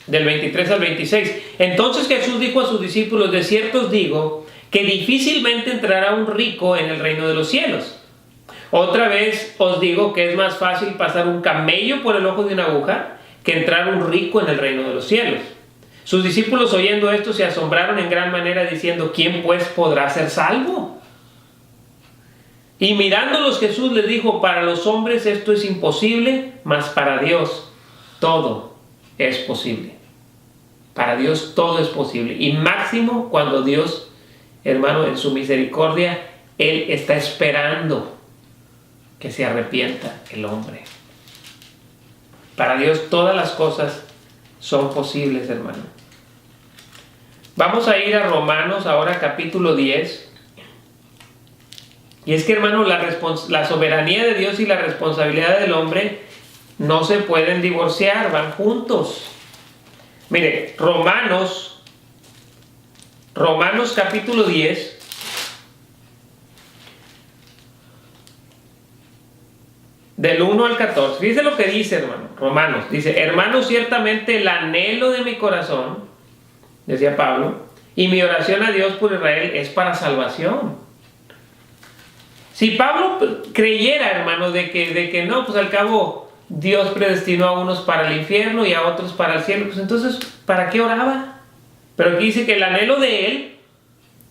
del 23 al 26. Entonces Jesús dijo a sus discípulos: de cierto os digo que difícilmente entrará un rico en el reino de los cielos. Otra vez os digo que es más fácil pasar un camello por el ojo de una aguja que entrar un rico en el reino de los cielos. Sus discípulos, oyendo esto, se asombraron en gran manera, diciendo: ¿quién pues podrá ser salvo? Y mirándolos Jesús les dijo: para los hombres esto es imposible, mas para Dios todo es posible. Para Dios todo es posible. Y máximo cuando Dios, hermano, en su misericordia, Él está esperando que se arrepienta el hombre. Para Dios todas las cosas son posibles, hermano. Vamos a ir a Romanos ahora, capítulo 10. Y es que, hermano, la soberanía de Dios y la responsabilidad del hombre no se pueden divorciar, van juntos. Mire, Romanos capítulo 10. Del 1 al 14. Fíjese lo que dice, hermano. Romanos dice: hermano, ciertamente el anhelo de mi corazón, decía Pablo, y mi oración a Dios por Israel es para salvación. Si Pablo creyera, hermano, de que no, pues al cabo Dios predestinó a unos para el infierno y a otros para el cielo, pues entonces, ¿para qué oraba? Pero aquí dice que el anhelo de él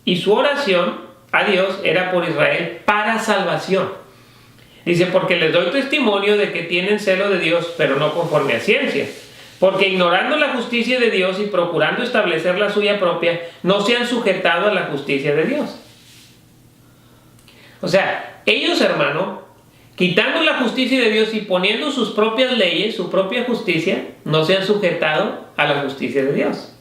y su oración a Dios era por Israel para salvación. Dice: porque les doy testimonio de que tienen celo de Dios, pero no conforme a ciencia. Porque ignorando la justicia de Dios y procurando establecer la suya propia, no se han sujetado a la justicia de Dios. O sea, ellos, hermano, quitando la justicia de Dios y poniendo sus propias leyes, su propia justicia, no se han sujetado a la justicia de Dios.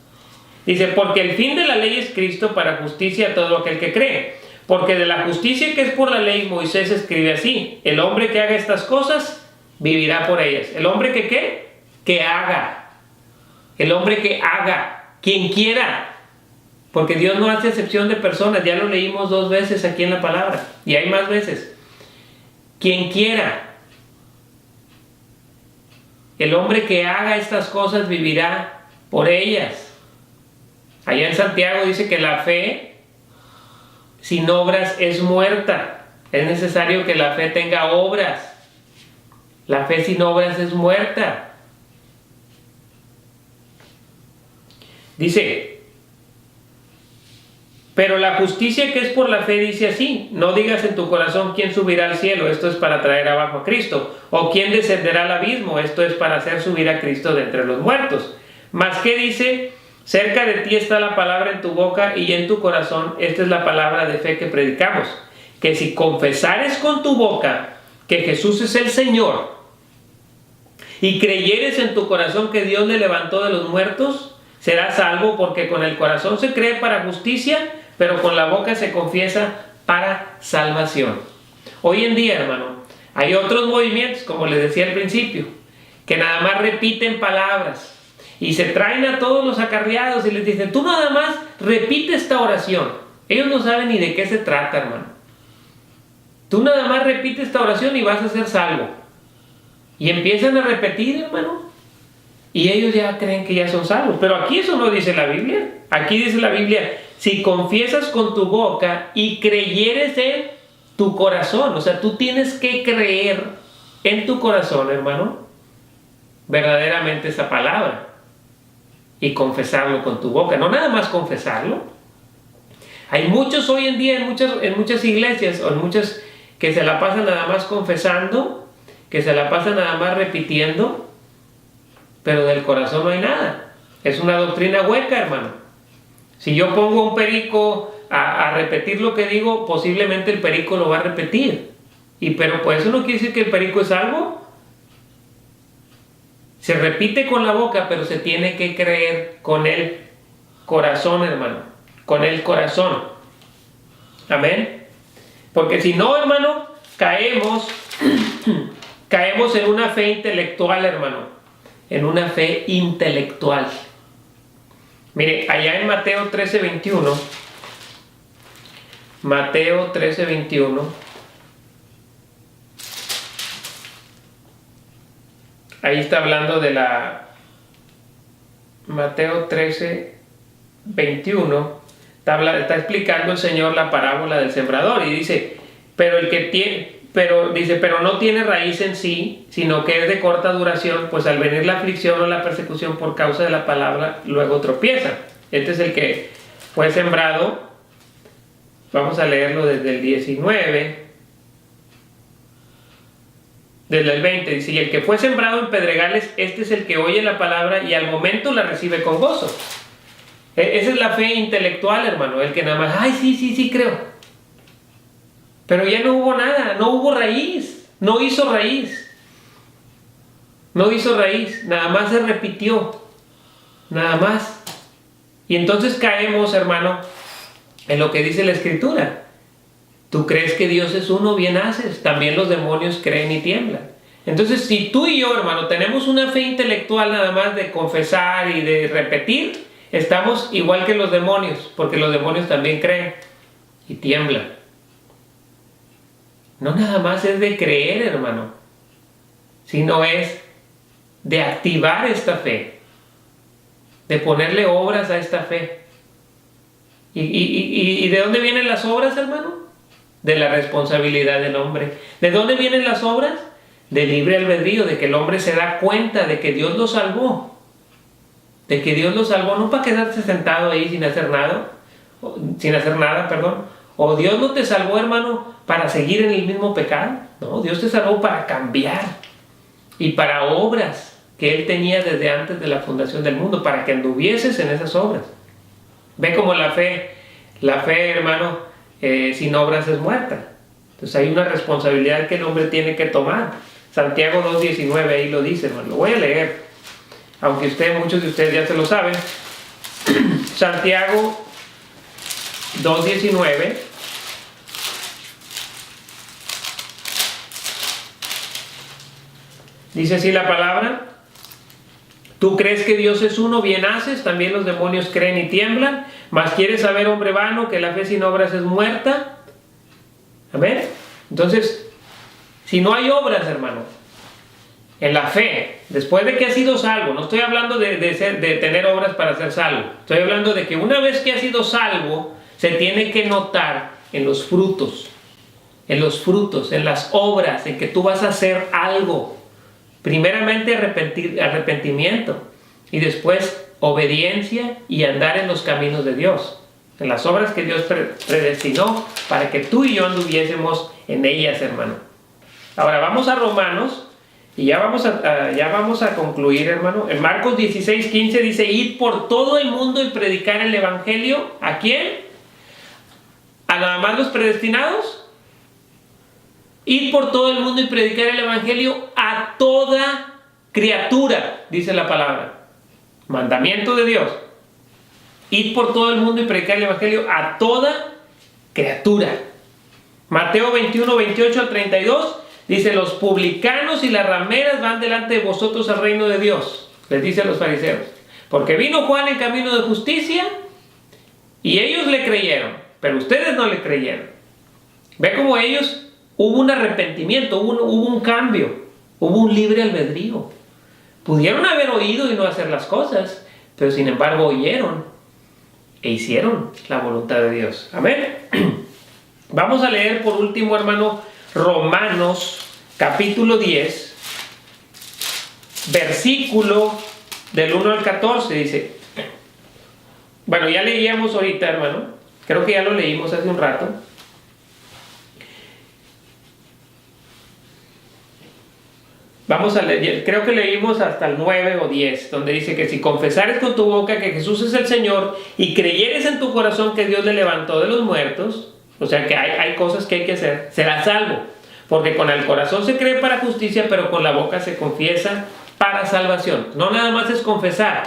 Dice: porque el fin de la ley es Cristo para justicia a todo aquel que cree. Porque de la justicia que es por la ley, Moisés escribe así: el hombre que haga estas cosas, vivirá por ellas. ¿El hombre que qué? Que haga. El hombre que haga. Quien quiera. Porque Dios no hace excepción de personas. Ya lo leímos 2 veces aquí en la palabra. Y hay más veces. Quien quiera. El hombre que haga estas cosas vivirá por ellas. Allá en Santiago dice que la fe sin obras es muerta. Es necesario que la fe tenga obras. La fe sin obras es muerta. Dice: pero la justicia que es por la fe dice así: no digas en tu corazón quién subirá al cielo, esto es para traer abajo a Cristo, o quién descenderá al abismo, esto es para hacer subir a Cristo de entre los muertos. Mas ¿qué dice? Cerca de ti está la palabra en tu boca y en tu corazón. Esta es la palabra de fe que predicamos: que si confesares con tu boca que Jesús es el Señor y creyeres en tu corazón que Dios le levantó de los muertos, serás salvo, porque con el corazón se cree para justicia, pero con la boca se confiesa para salvación. Hoy en día, hermano, hay otros movimientos, como les decía al principio, que nada más repiten palabras y se traen a todos los acarreados y les dicen, tú nada más repite esta oración. Ellos no saben ni de qué se trata, hermano. Tú nada más repite esta oración y vas a ser salvo. Y empiezan a repetir, hermano, y ellos ya creen que ya son salvos. Pero aquí eso no dice la Biblia. Aquí dice la Biblia, si confiesas con tu boca y creyeres en tu corazón, o sea, tú tienes que creer en tu corazón, hermano, verdaderamente esa palabra, y confesarlo con tu boca, no nada más confesarlo. Hay muchos hoy en día en muchas iglesias, o en muchas, que se la pasan nada más confesando, que se la pasan nada más repitiendo, pero del corazón no hay nada. Es una doctrina hueca, hermano. Si yo pongo un perico a repetir lo que digo, posiblemente el perico lo va a repetir. Pero pues eso no quiere decir que el perico es salvo. Se repite con la boca, pero se tiene que creer con el corazón, hermano. Con el corazón. Amén. Porque si no, hermano, caemos en una fe intelectual, hermano. En una fe intelectual. Mire, allá en Mateo 13:21. Mateo 13:21. Ahí está hablando de la... Mateo 13:21. Está explicando el Señor la parábola del sembrador. Y dice, pero no tiene raíz en sí, sino que es de corta duración, pues al venir la aflicción o la persecución por causa de la palabra, luego tropieza. Este es el que fue sembrado. Vamos a leerlo desde el 19. Desde el 20 dice, y el que fue sembrado en pedregales, este es el que oye la palabra y al momento la recibe con gozo. Esa es la fe intelectual, hermano, el que nada más, ay, sí, creo. Pero ya no hubo nada, no hubo raíz, no hizo raíz, nada más se repitió, nada más. Y entonces caemos, hermano, en lo que dice la Escritura. Tú crees que Dios es uno, bien haces, también los demonios creen y tiemblan. Entonces, si tú y yo, hermano, tenemos una fe intelectual nada más de confesar y de repetir, estamos igual que los demonios, porque los demonios también creen y tiemblan. No nada más es de creer, hermano, sino es de activar esta fe, de ponerle obras a esta fe. ¿Y de dónde vienen las obras, hermano? De la responsabilidad del hombre. ¿De dónde vienen las obras? De libre albedrío, de que el hombre se da cuenta de que Dios lo salvó. De que Dios lo salvó, no para quedarse sentado ahí sin hacer nada, O Dios no te salvó, hermano, para seguir en el mismo pecado. No, Dios te salvó para cambiar. Y para obras que Él tenía desde antes de la fundación del mundo, para que anduvieses en esas obras. Ve como la fe, hermano, sin obras es muerta. Entonces hay una responsabilidad que el hombre tiene que tomar. Santiago 2:19 ahí lo dice, hermano. Lo voy a leer, aunque muchos de ustedes ya se lo saben. Santiago 2:19. Dice así la palabra. Tú crees que Dios es uno, bien haces, también los demonios creen y tiemblan. Mas quieres saber, hombre vano, que la fe sin obras es muerta. Amén. Entonces, si no hay obras, hermano, en la fe, después de que has sido salvo, no estoy hablando de tener obras para ser salvo, estoy hablando de que una vez que has sido salvo, se tiene que notar en los frutos, en las obras, en que tú vas a hacer algo. Primeramente arrepentimiento y después obediencia y andar en los caminos de Dios, en las obras que Dios predestinó para que tú y yo anduviésemos en ellas, hermano. Ahora vamos a Romanos y ya vamos a concluir, hermano. En Marcos 16:15 dice, id por todo el mundo y predicar el evangelio. ¿A quién? ¿A nada más los predestinados? Ir por todo el mundo y predicar el evangelio a toda criatura, dice la palabra. Mandamiento de Dios. Id por todo el mundo y predicar el evangelio a toda criatura. Mateo 21, 28 al 32 dice: los publicanos y las rameras van delante de vosotros al reino de Dios. Les dice a los fariseos: porque vino Juan en camino de justicia y ellos le creyeron, pero ustedes no le creyeron. Ve cómo ellos, hubo un arrepentimiento, hubo un cambio, hubo un libre albedrío. Pudieron haber oído y no hacer las cosas, pero sin embargo oyeron e hicieron la voluntad de Dios. Amén. Vamos a leer por último, hermano, Romanos capítulo 10, versículo del 1 al 14, dice. Bueno, ya leíamos ahorita, hermano. Creo que ya lo leímos hace un rato. Vamos a leer, creo que leímos hasta el 9 o 10, donde dice que si confesares con tu boca que Jesús es el Señor y creyeres en tu corazón que Dios le levantó de los muertos, o sea que hay cosas que hay que hacer, serás salvo. Porque con el corazón se cree para justicia, pero con la boca se confiesa para salvación. No nada más es confesar,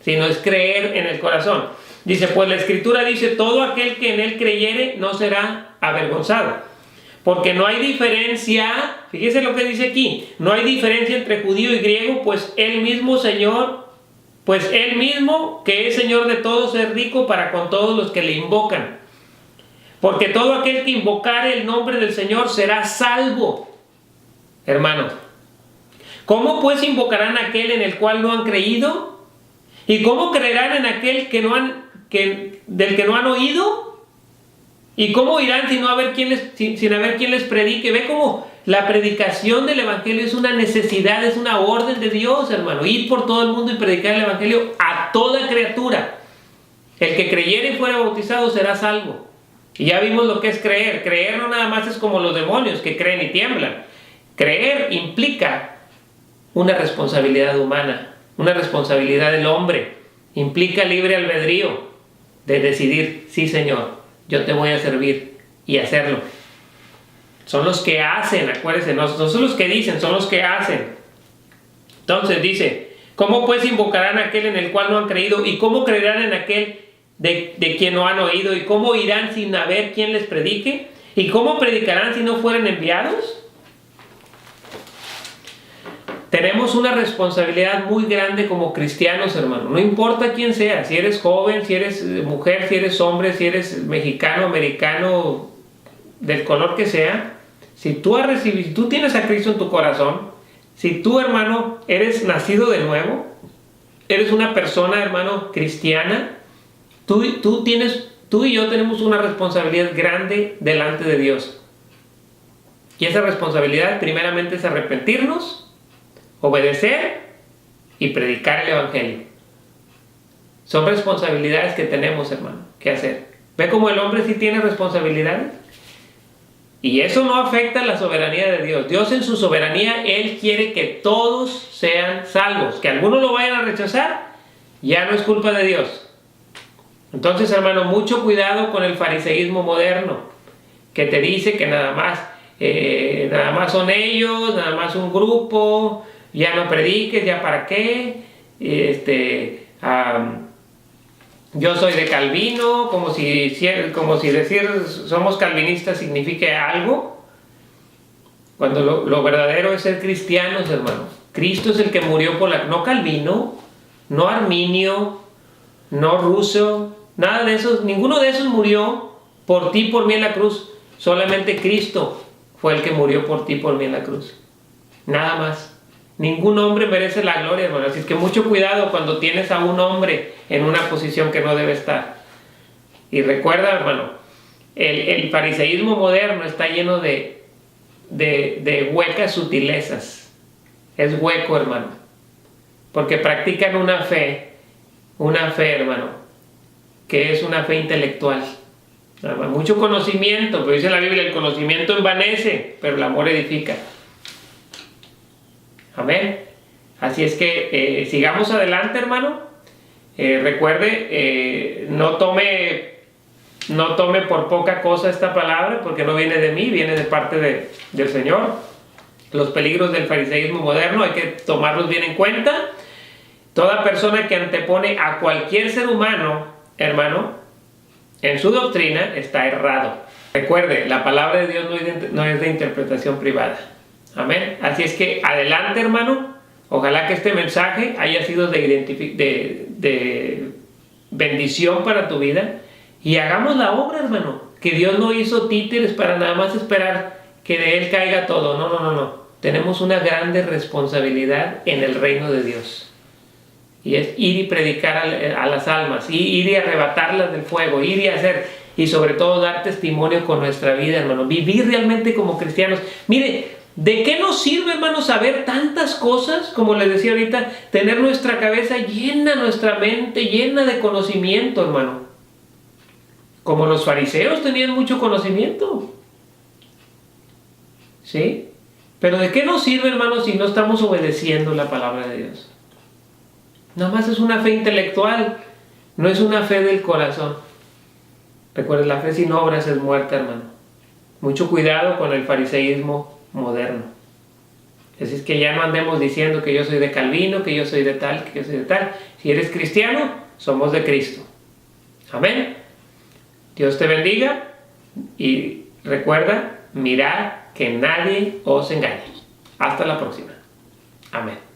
sino es creer en el corazón. Dice, pues la Escritura dice: todo aquel que en él creyere no será avergonzado. Porque no hay diferencia, fíjese lo que dice aquí, no hay diferencia entre judío y griego, pues él mismo que es Señor de todos es rico para con todos los que le invocan. Porque todo aquel que invocare el nombre del Señor será salvo. Hermano, ¿cómo pues invocarán a aquel en el cual no han creído? ¿Y cómo creerán en aquel del que no han oído? ¿Y cómo irán sin haber quien les predique? Ve cómo la predicación del evangelio es una necesidad, es una orden de Dios, hermano. Ir por todo el mundo y predicar el evangelio a toda criatura. El que creyere y fuera bautizado será salvo. Y ya vimos lo que es creer. Creer no nada más es como los demonios que creen y tiemblan. Creer implica una responsabilidad humana, una responsabilidad del hombre. Implica libre albedrío de decidir: sí, Señor, yo te voy a servir, y hacerlo. Son los que hacen, acuérdense, no son los que dicen, son los que hacen. Entonces dice: ¿cómo pues invocarán a aquel en el cual no han creído? ¿Y cómo creerán en aquel de quien no han oído? ¿Y cómo irán sin haber quien les predique? ¿Y cómo predicarán si no fueren enviados? Tenemos una responsabilidad muy grande como cristianos, hermano. No importa quién sea, si eres joven, si eres mujer, si eres hombre, si eres mexicano, americano, del color que sea. Si tú tienes a Cristo en tu corazón, si tú, hermano, eres nacido de nuevo, eres una persona, hermano, cristiana, tú y yo tenemos una responsabilidad grande delante de Dios. Y esa responsabilidad primeramente es arrepentirnos, obedecer y predicar el evangelio. Son responsabilidades que tenemos, hermano, que hacer. ¿Ve cómo el hombre sí tiene responsabilidades? Y eso no afecta la soberanía de Dios. Dios, en su soberanía, Él quiere que todos sean salvos. Que algunos lo vayan a rechazar, ya no es culpa de Dios. Entonces, hermano, mucho cuidado con el fariseísmo moderno, que te dice que nada más son ellos, nada más un grupo. Ya no prediques, ya para qué. Yo soy de Calvino, como si decir somos calvinistas signifique algo, cuando lo verdadero es ser cristianos, hermano. Cristo es el que murió no Calvino, no Arminio, no Russo, nada de esos, ninguno de esos murió por ti, por mí en la cruz. Solamente Cristo fue el que murió por ti, por mí en la cruz. Nada más. Ningún hombre merece la gloria, hermano. Así que mucho cuidado cuando tienes a un hombre en una posición que no debe estar. Y recuerda, hermano, el fariseísmo moderno está lleno de huecas sutilezas. Es hueco, hermano. Porque practican una fe, hermano, que es una fe intelectual. Mucho conocimiento, pero dice la Biblia: el conocimiento envanece, pero el amor edifica. Amén. Así es que sigamos adelante, hermano. Recuerde, no tome por poca cosa esta palabra, porque no viene de mí, viene de parte del Señor. Los peligros del fariseísmo moderno hay que tomarlos bien en cuenta. Toda persona que antepone a cualquier ser humano, hermano, en su doctrina, está errado. Recuerde, la palabra de Dios no es de interpretación privada. Amén. Así es que adelante, hermano. Ojalá que este mensaje haya sido de bendición para tu vida. Y hagamos la obra, hermano. Que Dios no hizo títeres para nada más esperar que de Él caiga todo. No. Tenemos una grande responsabilidad en el reino de Dios. Y es ir y predicar a las almas, ir y arrebatarlas del fuego, ir y hacer, y sobre todo dar testimonio con nuestra vida, hermano. Vivir realmente como cristianos. Mire, ¿de qué nos sirve, hermano, saber tantas cosas? Como les decía ahorita, tener nuestra cabeza llena, nuestra mente llena de conocimiento, hermano. Como los fariseos tenían mucho conocimiento. ¿Sí? Pero ¿de qué nos sirve, hermano, si no estamos obedeciendo la palabra de Dios? Nada más es una fe intelectual, no es una fe del corazón. Recuerden, la fe sin obras es muerta, hermano. Mucho cuidado con el fariseísmo moderno. Así es que ya no andemos diciendo que yo soy de Calvino, que yo soy de tal, que yo soy de tal. Si eres cristiano, somos de Cristo. Amén. Dios te bendiga y recuerda, mirad que nadie os engañe. Hasta la próxima. Amén.